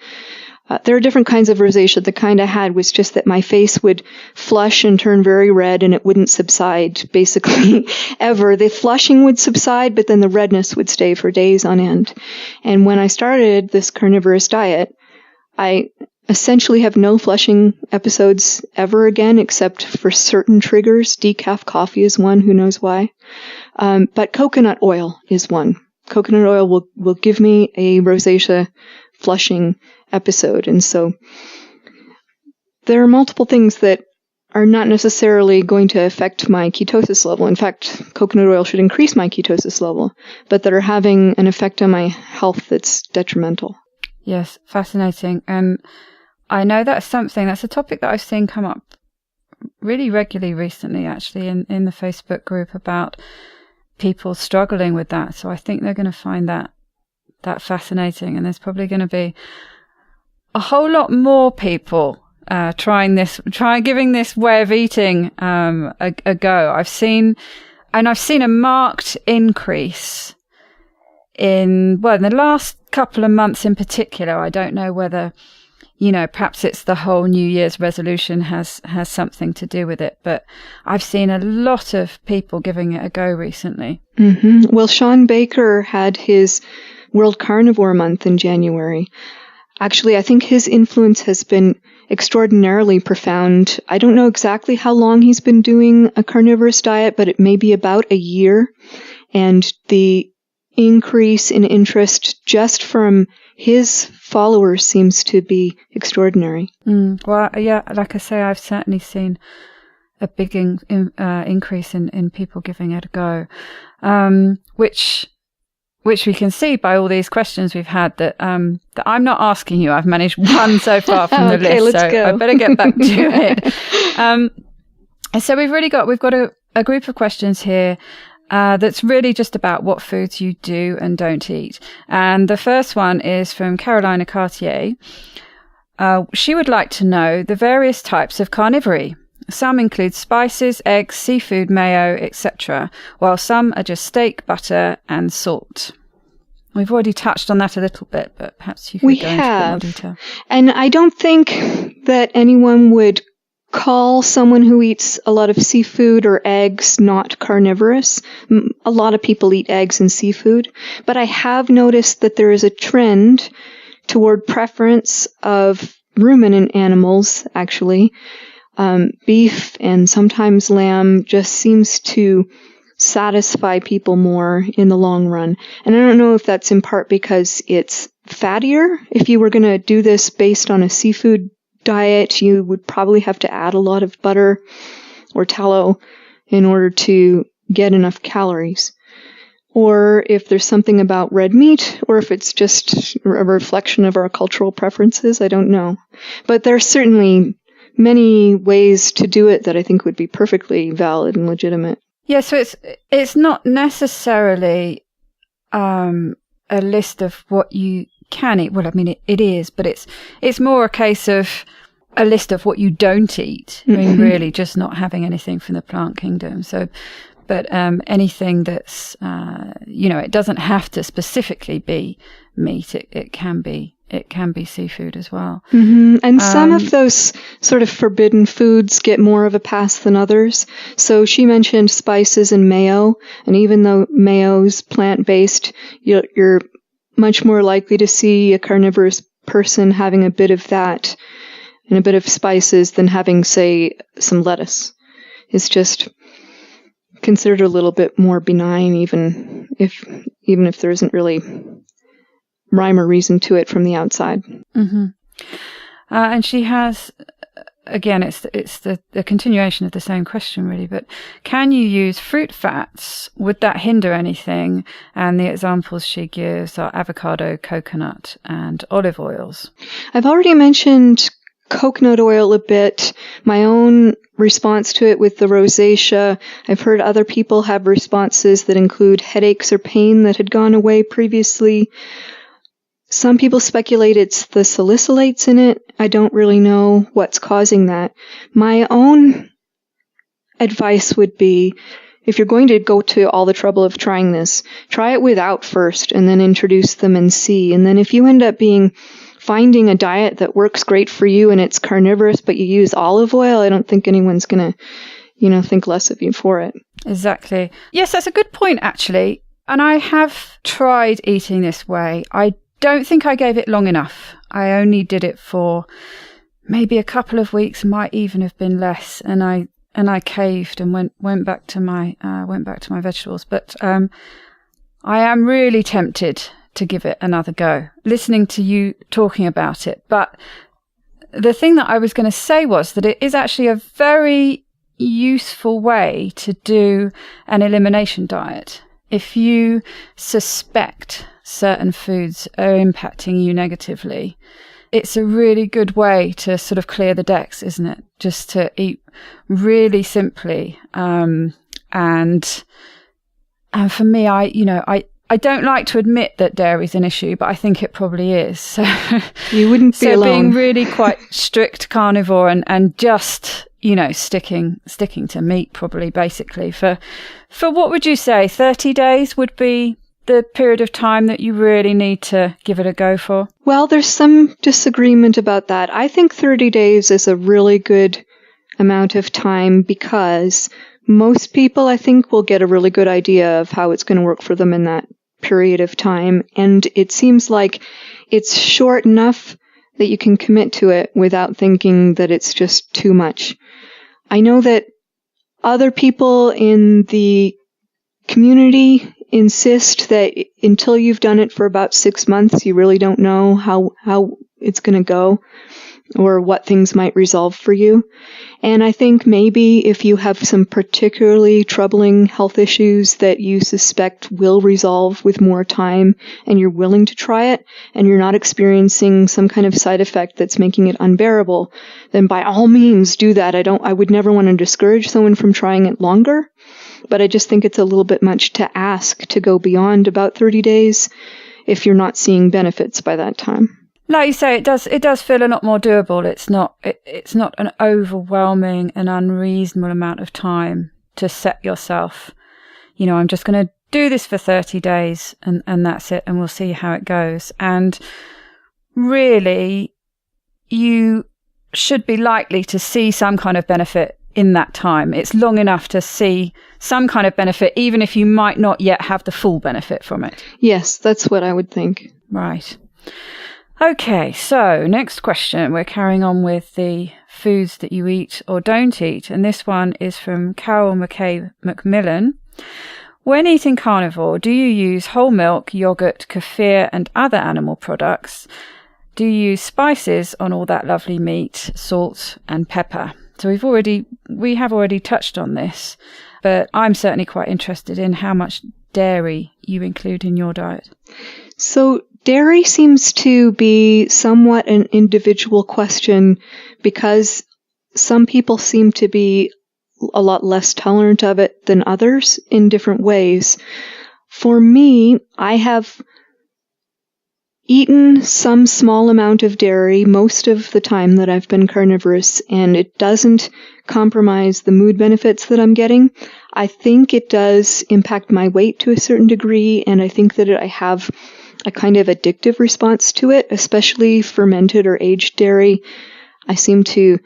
There are different kinds of rosacea. The kind I had was just that my face would flush and turn very red, and it wouldn't subside, basically, ever. The flushing would subside, but then the redness would stay for days on end. And when I started this carnivorous diet, I essentially have no flushing episodes ever again, except for certain triggers. Decaf coffee is one, who knows why. But coconut oil is one. Coconut oil will give me a rosacea flushing episode. And so there are multiple things that are not necessarily going to affect my ketosis level. In fact, coconut oil should increase my ketosis level, but that are having an effect on my health that's detrimental. Yes, fascinating. And I know that's a topic that I've seen come up really regularly recently, actually, in the Facebook group about people struggling with that. So I think they're going to find that fascinating. And there's probably going to be a whole lot more people giving this way of eating a go. I've seen a marked increase in the last couple of months in particular. I don't know whether, perhaps it's the whole New Year's resolution has something to do with it, but I've seen a lot of people giving it a go recently. Mm-hmm. Well, Sean Baker had his World Carnivore Month in January. Actually, I think his influence has been extraordinarily profound. I don't know exactly how long he's been doing a carnivorous diet, but it may be about a year. And the increase in interest just from his followers seems to be extraordinary. Well, yeah, like I say, I've certainly seen a big increase in people giving it a go, which we can see by all these questions we've had that I'm not asking you. I've managed one so far from the list, let's so go. I better get back to it. So we've got a group of questions here that's really just about what foods you do and don't eat. And the first one is from Carolina Cartier. She would like to know the various types of carnivory. Some include spices, eggs, seafood, mayo, etc., while some are just steak, butter, and salt. We've already touched on that a little bit, but perhaps you could go into a bit more detail. And I don't think that anyone would call someone who eats a lot of seafood or eggs not carnivorous. A lot of people eat eggs and seafood, but I have noticed that there is a trend toward preference of ruminant animals, actually. Beef and sometimes lamb just seems to satisfy people more in the long run. And I don't know if that's in part because it's fattier. If you were going to do this based on a seafood diet, you would probably have to add a lot of butter or tallow in order to get enough calories. Or if there's something about red meat, or if it's just a reflection of our cultural preferences, I don't know. But there's certainly many ways to do it that I think would be perfectly valid and legitimate. Yeah, so it's not necessarily a list of what you can eat. Well, I mean, it is, but it's more a case of a list of what you don't eat. I mean, really just not having anything from the plant kingdom. So, but anything that's, it doesn't have to specifically be meat. It can be seafood as well. Mm-hmm. And some of those sort of forbidden foods get more of a pass than others. So she mentioned spices and mayo, and even though mayo's plant-based, you're much more likely to see a carnivorous person having a bit of that and a bit of spices than having, say, some lettuce. It's just considered a little bit more benign, even if there isn't really rhyme or reason to it from the outside. Mm-hmm. And she has, again, it's the continuation of the same question, really, but can you use fruit fats? Would that hinder anything? And the examples she gives are avocado, coconut, and olive oils. I've already mentioned coconut oil a bit. My own response to it with the rosacea. I've heard other people have responses that include headaches or pain that had gone away previously. Some people speculate it's the salicylates in it. I don't really know what's causing that. My own advice would be, if you're going to go to all the trouble of trying this, try it without first and then introduce them and see. And then if you end up finding a diet that works great for you and it's carnivorous, but you use olive oil, I don't think anyone's going to, think less of you for it. Exactly. Yes, that's a good point, actually. And I have tried eating this way. I don't think I gave it long enough. I only did it for maybe a couple of weeks, might even have been less, and I caved and went back to my vegetables. But I am really tempted to give it another go, listening to you talking about it. But the thing that I was going to say was that it is actually a very useful way to do an elimination diet. If you suspect certain foods are impacting you negatively, it's a really good way to sort of clear the decks, isn't it? Just to eat really simply. And for me, I don't like to admit that dairy is an issue, but I think it probably is. So you wouldn't be alone. So being really quite strict carnivore and just, sticking to meat probably basically for what would you say, 30 days would be the period of time that you really need to give it a go for? Well, there's some disagreement about that. I think 30 days is a really good amount of time because most people, I think, will get a really good idea of how it's going to work for them in that period of time. And it seems like it's short enough that you can commit to it without thinking that it's just too much. I know that other people in the community insist that until you've done it for about 6 months, you really don't know how it's going to go or what things might resolve for you. And I think maybe if you have some particularly troubling health issues that you suspect will resolve with more time and you're willing to try it and you're not experiencing some kind of side effect that's making it unbearable, then by all means do that. I would never want to discourage someone from trying it longer, but I just think it's a little bit much to ask to go beyond about 30 days if you're not seeing benefits by that time. Like you say, it does feel a lot more doable. It's not an overwhelming and unreasonable amount of time to set yourself, I'm just going to do this for 30 days and that's it, and we'll see how it goes. And really, you should be likely to see some kind of benefit in that time. It's long enough to see some kind of benefit, even if you might not yet have the full benefit from it. Yes, that's what I would think. Right. Okay, so next question. We're carrying on with the foods that you eat or don't eat. And this one is from Carol McKay McMillan. When eating carnivore, do you use whole milk, yogurt, kefir, and other animal products? Do you use spices on all that lovely meat, salt, and pepper? So we have already touched on this, but I'm certainly quite interested in how much dairy you include in your diet. So dairy seems to be somewhat an individual question because some people seem to be a lot less tolerant of it than others in different ways. For me, I have eaten some small amount of dairy most of the time that I've been carnivorous, and it doesn't compromise the mood benefits that I'm getting. I think it does impact my weight to a certain degree, and I think that I have a kind of addictive response to it, especially fermented or aged dairy. I seem to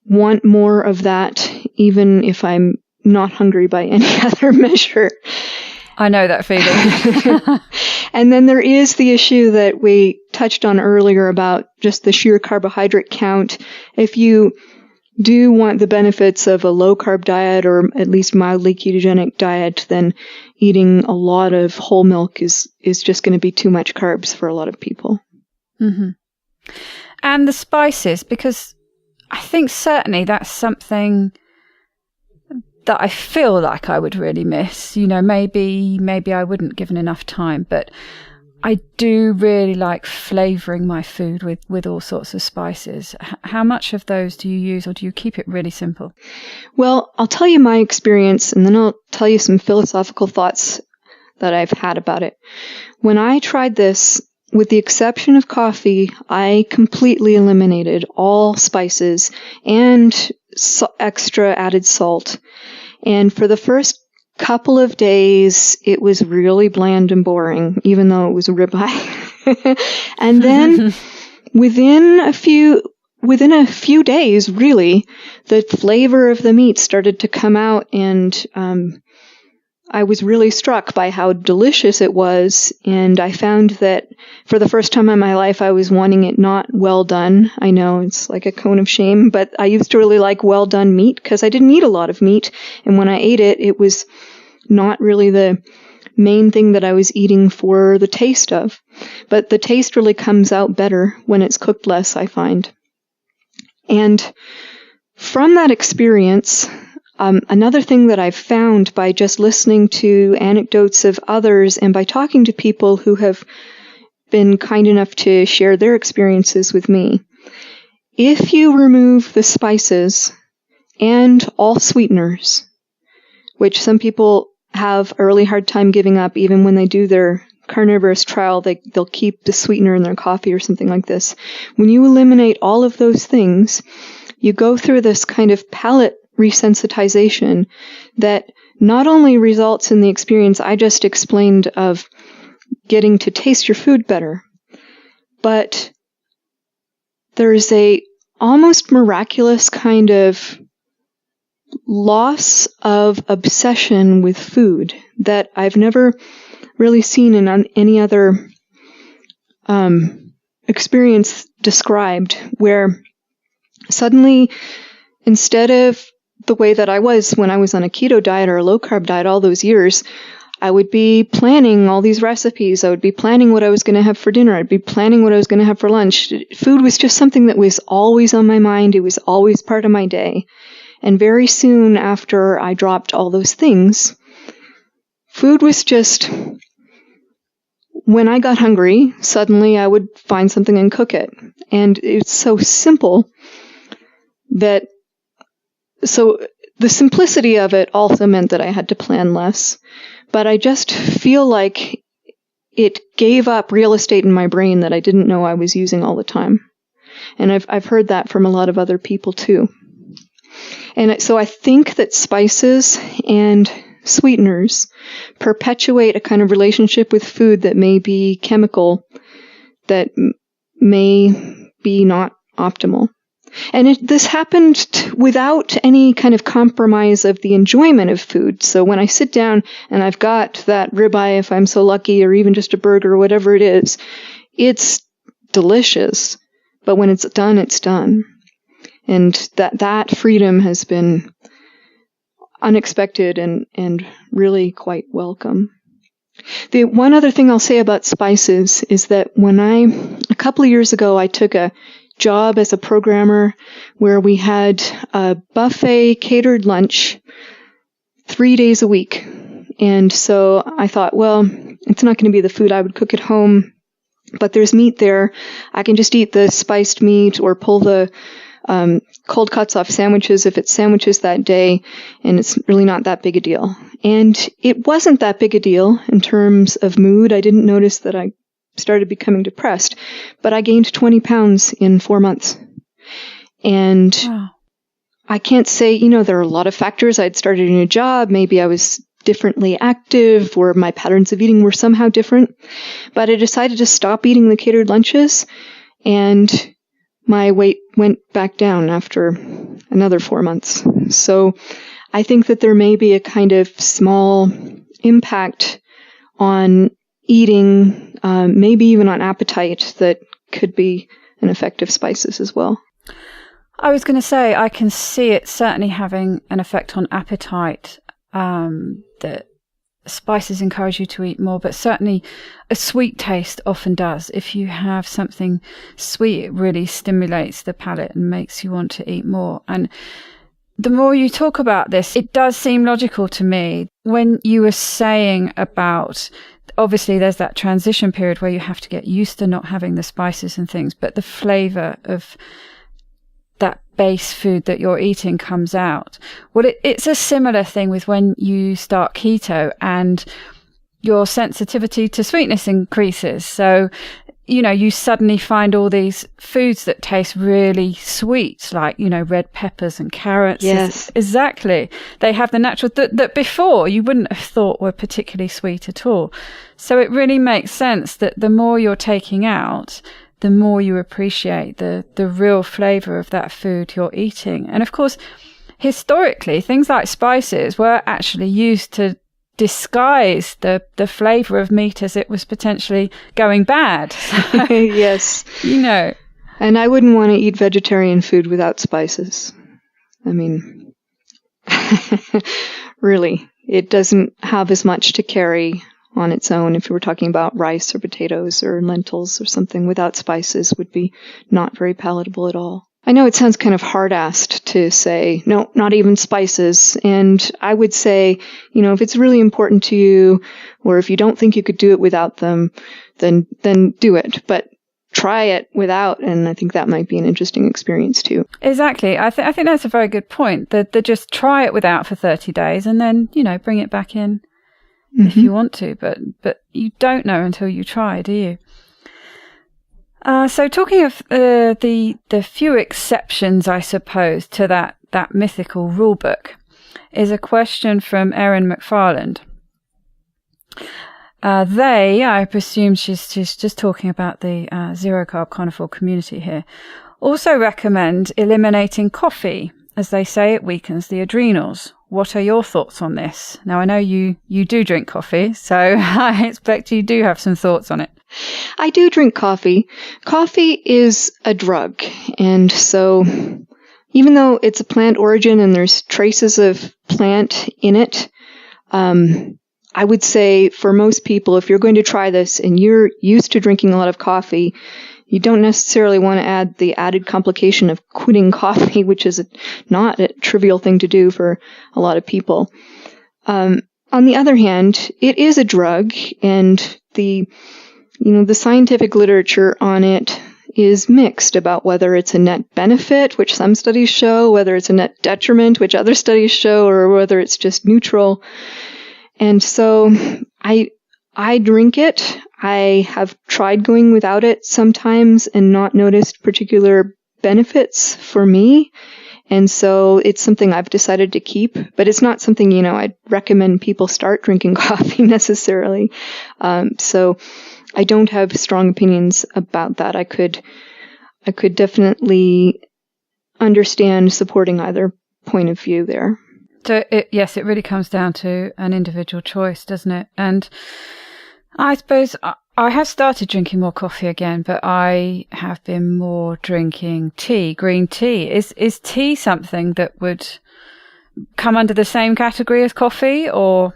want more of that, even if I'm not hungry by any other measure. I know that feeling. And then there is the issue that we touched on earlier about just the sheer carbohydrate count. If you do want the benefits of a low-carb diet or at least mildly ketogenic diet, then eating a lot of whole milk is just going to be too much carbs for a lot of people. Mm-hmm. And the spices, because I think certainly that's something that I feel like I would really miss. You know, maybe I wouldn't given enough time, but I do really like flavouring my food with all sorts of spices. How much of those do you use, or do you keep it really simple? Well, I'll tell you my experience, and then I'll tell you some philosophical thoughts that I've had about it. When I tried this, with the exception of coffee, I completely eliminated all spices and extra added salt. And for the first couple of days, it was really bland and boring, even though it was a ribeye. And then within a few days, really, the flavor of the meat started to come out, and I was really struck by how delicious it was. And I found that for the first time in my life, I was wanting it not well done. I know it's like a cone of shame, but I used to really like well done meat because I didn't eat a lot of meat. And when I ate it, it was not really the main thing that I was eating for the taste of. But the taste really comes out better when it's cooked less, I find. And from that experience, another thing that I've found by just listening to anecdotes of others and by talking to people who have been kind enough to share their experiences with me, if you remove the spices and all sweeteners, which some people have a really hard time giving up even when they do their carnivorous trial, they'll keep the sweetener in their coffee or something like this. When you eliminate all of those things, you go through this kind of palate resensitization that not only results in the experience I just explained of getting to taste your food better, but there's a almost miraculous kind of loss of obsession with food that I've never really seen in any other experience described, where suddenly, instead of the way that I was when I was on a keto diet or a low-carb diet all those years, I would be planning all these recipes. I would be planning what I was going to have for dinner. I'd be planning what I was going to have for lunch. Food was just something that was always on my mind. It was always part of my day. And very soon after I dropped all those things, food was just, when I got hungry, suddenly I would find something and cook it. And it's so simple that, so the simplicity of it also meant that I had to plan less. But I just feel like it gave up real estate in my brain that I didn't know I was using all the time. And I've heard that from a lot of other people too. And so I think that spices and sweeteners perpetuate a kind of relationship with food that may be chemical, that may be not optimal. And this happened without any kind of compromise of the enjoyment of food. So when I sit down and I've got that ribeye, if I'm so lucky, or even just a burger or whatever it is, it's delicious. But when it's done, it's done. And that freedom has been unexpected and really quite welcome. The one other thing I'll say about spices is that a couple of years ago, I took a job as a programmer where we had a buffet catered lunch 3 days a week. And so I thought, well, it's not going to be the food I would cook at home, but there's meat there. I can just eat the spiced meat or pull the cold cuts off sandwiches if it's sandwiches that day, and it's really not that big a deal. And it wasn't that big a deal in terms of mood. I didn't notice that I started becoming depressed, but I gained 20 pounds in 4 months. And wow. I can't say, there are a lot of factors. I'd started a new job. Maybe I was differently active, or my patterns of eating were somehow different. But I decided to stop eating the catered lunches, and my weight went back down after another 4 months. So I think that there may be a kind of small impact on eating, maybe even on appetite, that could be an effect of spices as well. I was going to say, I can see it certainly having an effect on appetite, that spices encourage you to eat more, but certainly a sweet taste often does. If you have something sweet, it really stimulates the palate and makes you want to eat more. And the more you talk about this, it does seem logical to me. When you were saying about, obviously there's that transition period where you have to get used to not having the spices and things, but the flavour of that base food that you're eating comes out. Well, it's a similar thing with when you start keto and your sensitivity to sweetness increases. So, you suddenly find all these foods that taste really sweet, like, red peppers and carrots. Yes. Exactly. They have the natural, that before you wouldn't have thought were particularly sweet at all. So it really makes sense that the more you're taking out, the more you appreciate the real flavour of that food you're eating. And of course, historically, things like spices were actually used to disguise the flavour of meat as it was potentially going bad. Yes. And I wouldn't want to eat vegetarian food without spices. I mean, really, it doesn't have as much to carry on its own. If you were talking about rice or potatoes or lentils or something, without spices would be not very palatable at all. I know it sounds kind of hard-assed to say, no, not even spices. And I would say, if it's really important to you, or if you don't think you could do it without them, then do it. But try it without, and I think that might be an interesting experience too. Exactly. I think that's a very good point. That just try it without for 30 days and then, bring it back in if you want to. But you don't know until you try, do you? So talking of the few exceptions, I suppose, to that mythical rule book, is a question from Erin McFarland. I presume she's just talking about the zero-carb carnivore community here, also recommend eliminating coffee, as they say it weakens the adrenals. What are your thoughts on this? Now, I know you do drink coffee, so I expect you do have some thoughts on it. I do drink coffee. Coffee is a drug, and so even though it's a plant origin and there's traces of plant in it, I would say for most people, if you're going to try this and you're used to drinking a lot of coffee, you don't necessarily want to add the added complication of quitting coffee, which is not a trivial thing to do for a lot of people. On the other hand, it is a drug, and the scientific literature on it is mixed about whether it's a net benefit, which some studies show, whether it's a net detriment, which other studies show, or whether it's just neutral. And so I drink it. I have tried going without it sometimes and not noticed particular benefits for me. And so it's something I've decided to keep, but it's not something, I'd recommend people start drinking coffee necessarily. So I don't have strong opinions about that. I could definitely understand supporting either point of view there. So yes, it really comes down to an individual choice, doesn't it? And I suppose I have started drinking more coffee again, but I have been more drinking tea, green tea. Is tea something that would come under the same category as coffee, or?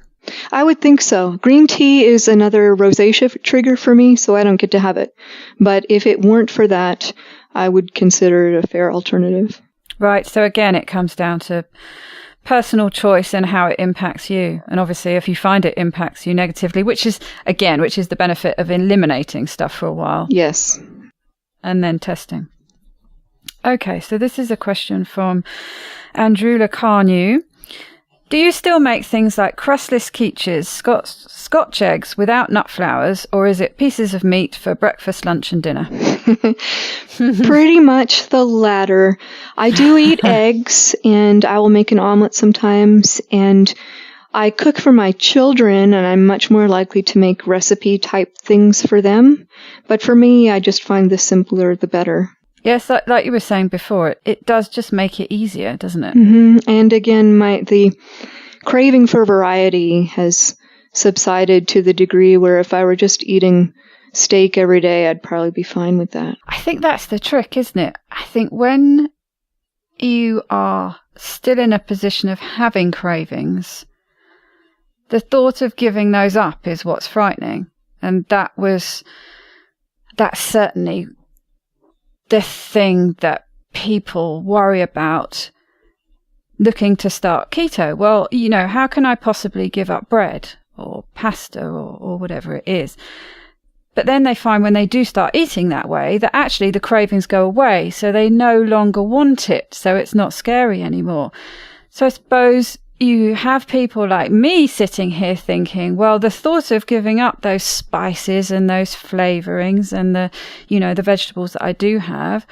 I would think so. Green tea is another rosacea trigger for me, so I don't get to have it. But if it weren't for that, I would consider it a fair alternative. Right. So again, it comes down to personal choice and how it impacts you. And obviously, if you find it impacts you negatively, which is the benefit of eliminating stuff for a while. Yes. And then testing. Okay, so this is a question from Andrew Lacarnu. Do you still make things like crustless quiches, Scotch eggs without nut flowers, or is it pieces of meat for breakfast, lunch, and dinner? Pretty much the latter. I do eat eggs, and I will make an omelet sometimes, and I cook for my children, and I'm much more likely to make recipe-type things for them. But for me, I just find the simpler, the better. Yes, like you were saying before, it does just make it easier, doesn't it? Mm-hmm. And again, the craving for variety has subsided to the degree where if I were just eating steak every day, I'd probably be fine with that. I think that's the trick, isn't it? I think when you are still in a position of having cravings, the thought of giving those up is what's frightening. And that's certainly the thing that people worry about looking to start keto. Well, how can I possibly give up bread or pasta or whatever it is? But then they find when they do start eating that way that actually the cravings go away, so they no longer want it, so it's not scary anymore. So I suppose you have people like me sitting here thinking, well, the thought of giving up those spices and those flavorings and the vegetables that I do have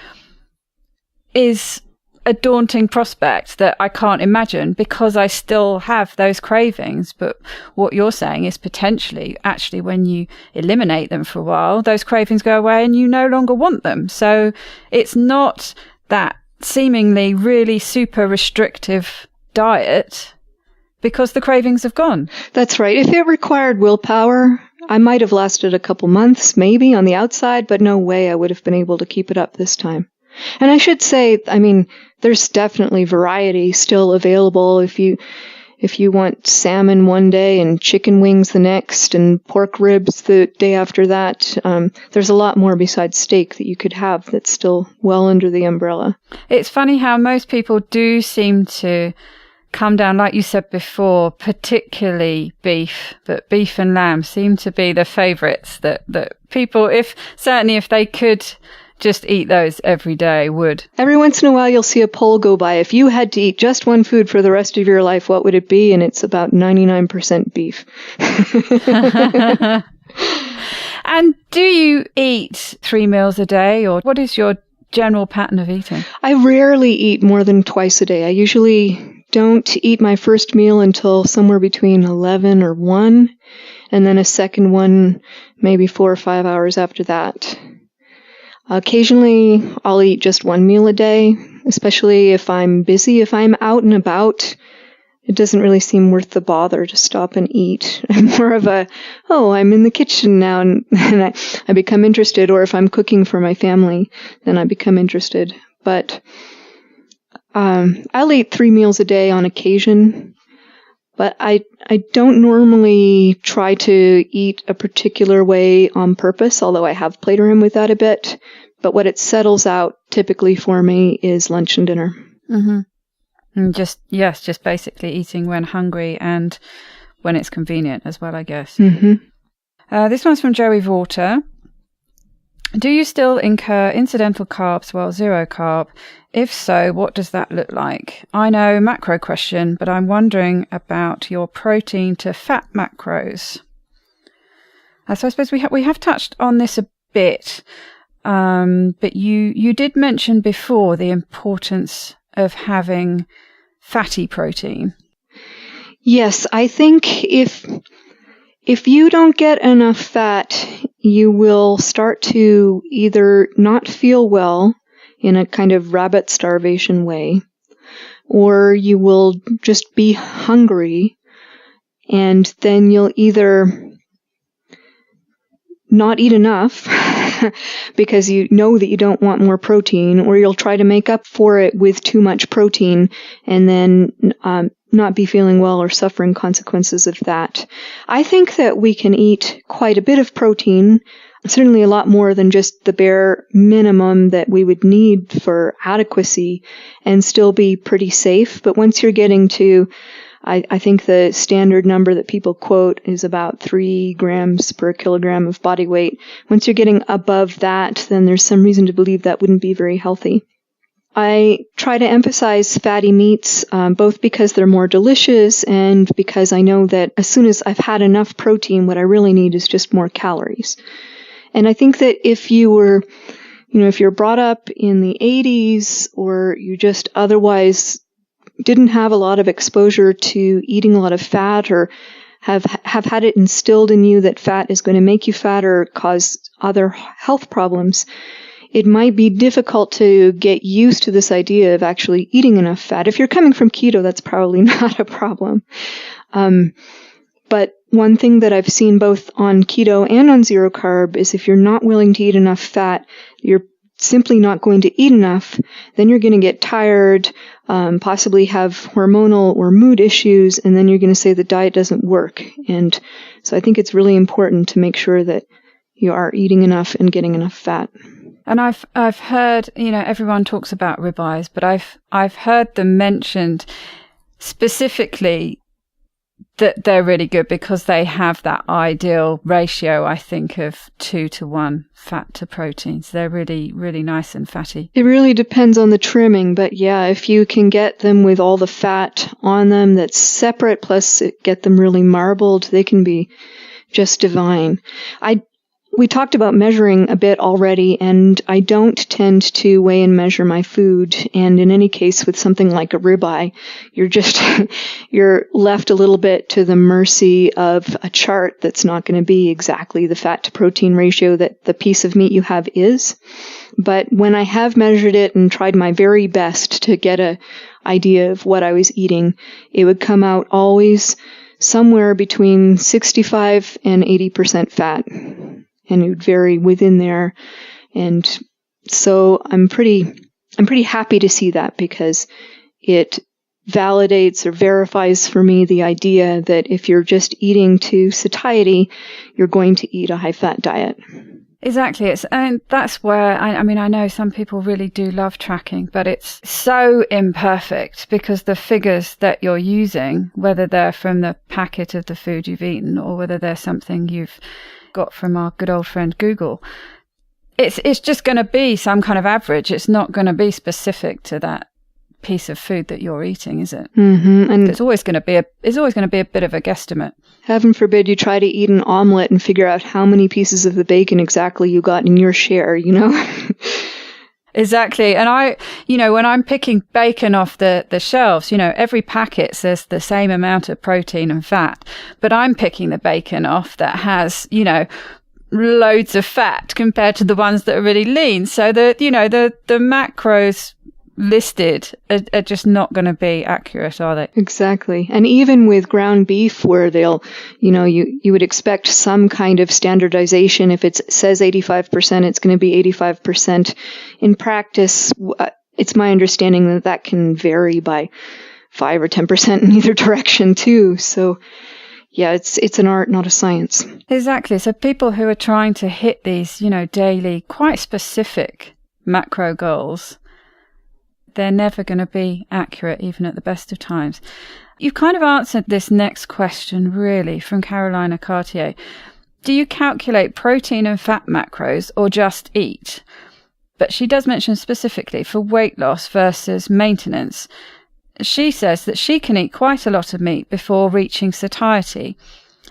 is a daunting prospect that I can't imagine because I still have those cravings. But what you're saying is potentially actually when you eliminate them for a while, those cravings go away and you no longer want them. So it's not that seemingly really super restrictive diet because the cravings have gone. That's right. If it required willpower, I might have lasted a couple months maybe on the outside, but no way I would have been able to keep it up this time. And I should say, there's definitely variety still available. If you want salmon one day and chicken wings the next and pork ribs the day after that, there's a lot more besides steak that you could have that's still well under the umbrella. It's funny how most people do seem to come down, like you said before, particularly beef, but beef and lamb seem to be the favourites that people, if they could just eat those every day, would. Every once in a while you'll see a poll go by. If you had to eat just one food for the rest of your life, what would it be? And it's about 99% beef. And do you eat 3 meals a day, or what is your general pattern of eating? I rarely eat more than twice a day. I usually don't eat my first meal until somewhere between 11 or 1, and then a second one maybe 4 or 5 hours after that. Occasionally, I'll eat just 1 meal a day, especially if I'm busy. If I'm out and about, it doesn't really seem worth the bother to stop and eat. I'm more of I'm in the kitchen now, and I become interested. Or if I'm cooking for my family, then I become interested. But I'll eat 3 meals a day on occasion. But I don't normally try to eat a particular way on purpose, although I have played around with that a bit. But what it settles out typically for me is lunch and dinner. Mm-hmm. And just basically eating when hungry and when it's convenient as well, I guess. Mm-hmm. This one's from Joey Vorter. Do you still incur incidental carbs while zero carb? If so, what does that look like? I know macro question, but I'm wondering about your protein to fat macros. So I suppose we have touched on this a bit, but you did mention before the importance of having fatty protein. Yes, I think if you don't get enough fat, you will start to either not feel well in a kind of rabbit starvation way, or you will just be hungry, and then you'll either not eat enough because you know that you don't want more protein, or you'll try to make up for it with too much protein and then not be feeling well or suffering consequences of that. I think that we can eat quite a bit of protein, certainly a lot more than just the bare minimum that we would need for adequacy, and still be pretty safe. But once you're getting to, I think the standard number that people quote is about 3 grams per kilogram of body weight. Once you're getting above that, then there's some reason to believe that wouldn't be very healthy. I try to emphasize fatty meats, both because they're more delicious and because I know that as soon as I've had enough protein, what I really need is just more calories. And I think that if you're brought up in the 80s, or you just otherwise didn't have a lot of exposure to eating a lot of fat, or have had it instilled in you that fat is going to make you fat or cause other health problems, it might be difficult to get used to this idea of actually eating enough fat. If you're coming from keto, that's probably not a problem. But one thing that I've seen both on keto and on zero carb is if you're not willing to eat enough fat, you're simply not going to eat enough, then you're going to get tired, possibly have hormonal or mood issues, and then you're going to say the diet doesn't work. And so I think it's really important to make sure that you are eating enough and getting enough fat. And I've heard, everyone talks about ribeyes, but I've heard them mentioned specifically that they're really good because they have that ideal ratio, I think, of 2-to-1 fat to protein. So they're really, really nice and fatty. It really depends on the trimming, but yeah, if you can get them with all the fat on them that's separate, plus get them really marbled, they can be just divine. We talked about measuring a bit already, and I don't tend to weigh and measure my food. And in any case, with something like a ribeye, you're left a little bit to the mercy of a chart that's not going to be exactly the fat to protein ratio that the piece of meat you have is. But when I have measured it and tried my very best to get an idea of what I was eating, it would come out always somewhere between 65 and 80% fat. And it would vary within there. And so I'm pretty happy to see that, because it validates or verifies for me the idea that if you're just eating to satiety, you're going to eat a high-fat diet. Exactly. And that's where, I know some people really do love tracking, but it's so imperfect because the figures that you're using, whether they're from the packet of the food you've eaten or whether they're something you've got from our good old friend Google, it's just going to be some kind of average. It's not going to be specific to that piece of food that you're eating, is it? Mm-hmm. And it's always going to be a bit of a guesstimate. Heaven forbid you try to eat an omelet and figure out how many pieces of the bacon exactly you got in your share, Exactly. And when I'm picking bacon off the shelves, every packet says the same amount of protein and fat, but I'm picking the bacon off that has, loads of fat compared to the ones that are really lean. So the macros listed are just not going to be accurate, are they? Exactly. And even with ground beef, where they'll, you would expect some kind of standardization. If it says 85%, it's going to be 85%. In practice, it's my understanding that can vary by 5 or 10% in either direction too. So yeah, it's an art, not a science. Exactly. So people who are trying to hit these, daily, quite specific macro goals, they're never going to be accurate, even at the best of times. You've kind of answered this next question, really, from Carolina Cartier. Do you calculate protein and fat macros or just eat? But she does mention specifically for weight loss versus maintenance. She says that she can eat quite a lot of meat before reaching satiety.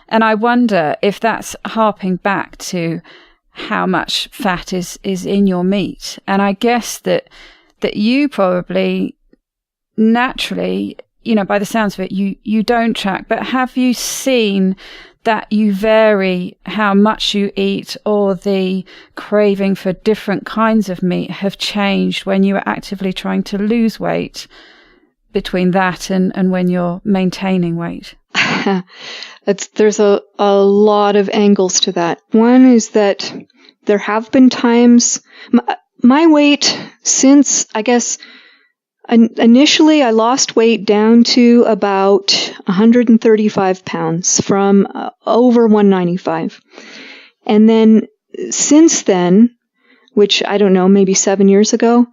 And I wonder if that's harping back to how much fat is in your meat. And I guess that you probably naturally, by the sounds of it, you don't track, but have you seen that you vary how much you eat, or the craving for different kinds of meat have changed when you are actively trying to lose weight between that and when you're maintaining weight? There's a lot of angles to that. One is that there have been times, my weight since, I guess, initially I lost weight down to about 135 pounds from over 195. And then since then, which I don't know, maybe 7 years ago,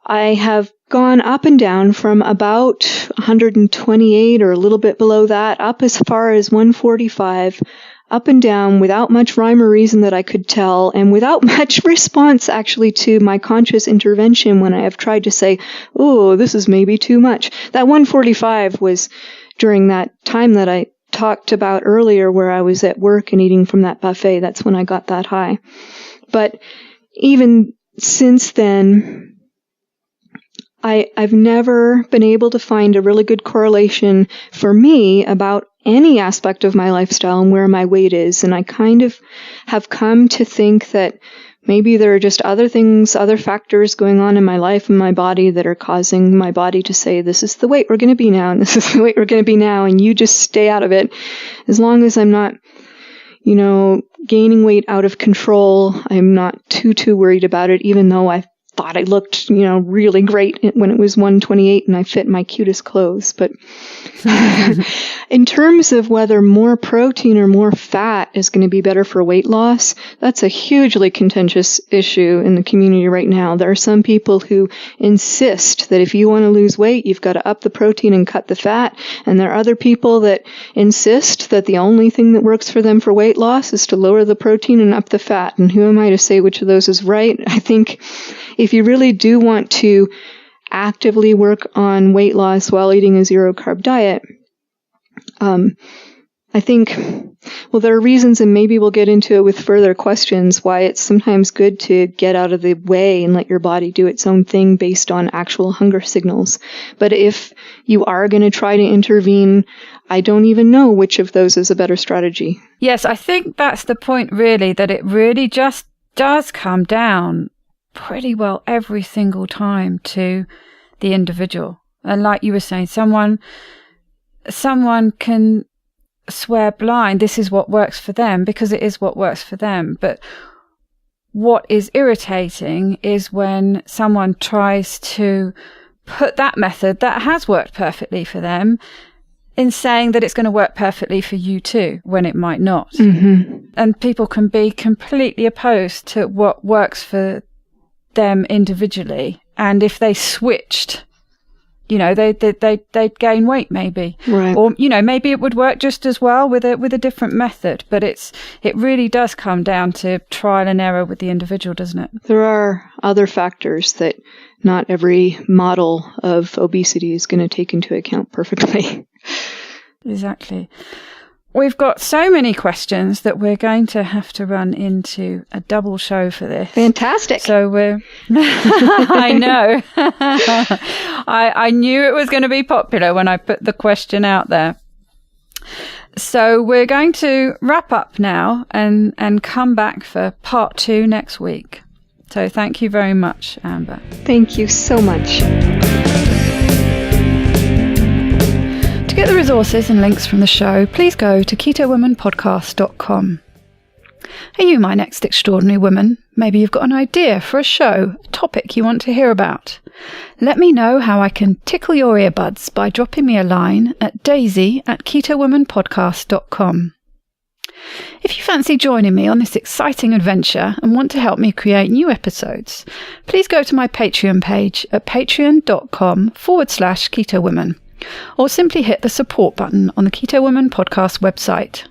I have gone up and down from about 128 or a little bit below that, up as far as 145, up and down without much rhyme or reason that I could tell, and without much response actually to my conscious intervention when I have tried to say, oh, this is maybe too much. That 145 was during that time that I talked about earlier where I was at work and eating from that buffet. That's when I got that high. But even since then, I've never been able to find a really good correlation for me about any aspect of my lifestyle and where my weight is. And I kind of have come to think that maybe there are just other things, other factors going on in my life and my body that are causing my body to say, this is the weight we're going to be now, and this is the weight we're going to be now, and you just stay out of it. As long as I'm not, gaining weight out of control, I'm not too worried about it, even though I thought I looked, really great when it was 128 and I fit my cutest clothes. But in terms of whether more protein or more fat is going to be better for weight loss, that's a hugely contentious issue in the community right now. There are some people who insist that if you want to lose weight, you've got to up the protein and cut the fat. And there are other people that insist that the only thing that works for them for weight loss is to lower the protein and up the fat. And who am I to say which of those is right? I think if you really do want to actively work on weight loss while eating a zero-carb diet, I think, there are reasons, and maybe we'll get into it with further questions, why it's sometimes good to get out of the way and let your body do its own thing based on actual hunger signals. But if you are going to try to intervene, I don't even know which of those is a better strategy. Yes, I think that's the point, really, that it really just does come down pretty well every single time to the individual. And like you were saying, someone can swear blind this is what works for them because it is what works for them. But what is irritating is when someone tries to put that method that has worked perfectly for them in saying that it's going to work perfectly for you too, when it might not. Mm-hmm. And people can be completely opposed to what works for them individually, and if they switched, they'd gain weight maybe, right? Or maybe it would work just as well with a different method. But it really does come down to trial and error with the individual, doesn't it? There are other factors that not every model of obesity is going to take into account perfectly. Exactly. We've got so many questions that we're going to have to run into a double show for this. Fantastic. So we're... I know. I knew it was going to be popular when I put the question out there. So we're going to wrap up now and come back for part 2 next week. So thank you very much, Amber. Thank you so much. To get the resources and links from the show, please go to ketowomanpodcast.com. Are you my next extraordinary woman? Maybe you've got an idea for a show, a topic you want to hear about. Let me know how I can tickle your earbuds by dropping me a line at daisy@ketowomanpodcast.com. If you fancy joining me on this exciting adventure and want to help me create new episodes, please go to my Patreon page at patreon.com/ketowoman. Or simply hit the support button on the Keto Woman podcast website.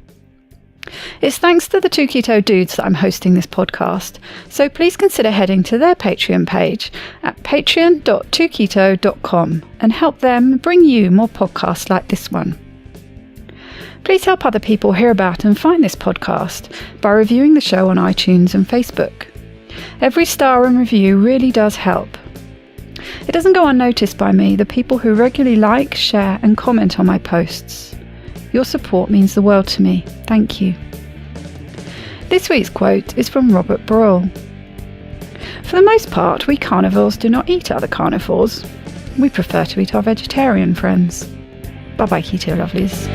It's thanks to the Two Keto Dudes that I'm hosting this podcast, so please consider heading to their Patreon page at patreon.2keto.com and help them bring you more podcasts like this one. Please help other people hear about and find this podcast by reviewing the show on iTunes and Facebook. Every star and review really does help. It doesn't go unnoticed by me, the people who regularly like, share and comment on my posts. Your support means the world to me. Thank you. This week's quote is from Robert Burrell. For the most part, we carnivores do not eat other carnivores. We prefer to eat our vegetarian friends. Bye-bye, Keto Lovelies.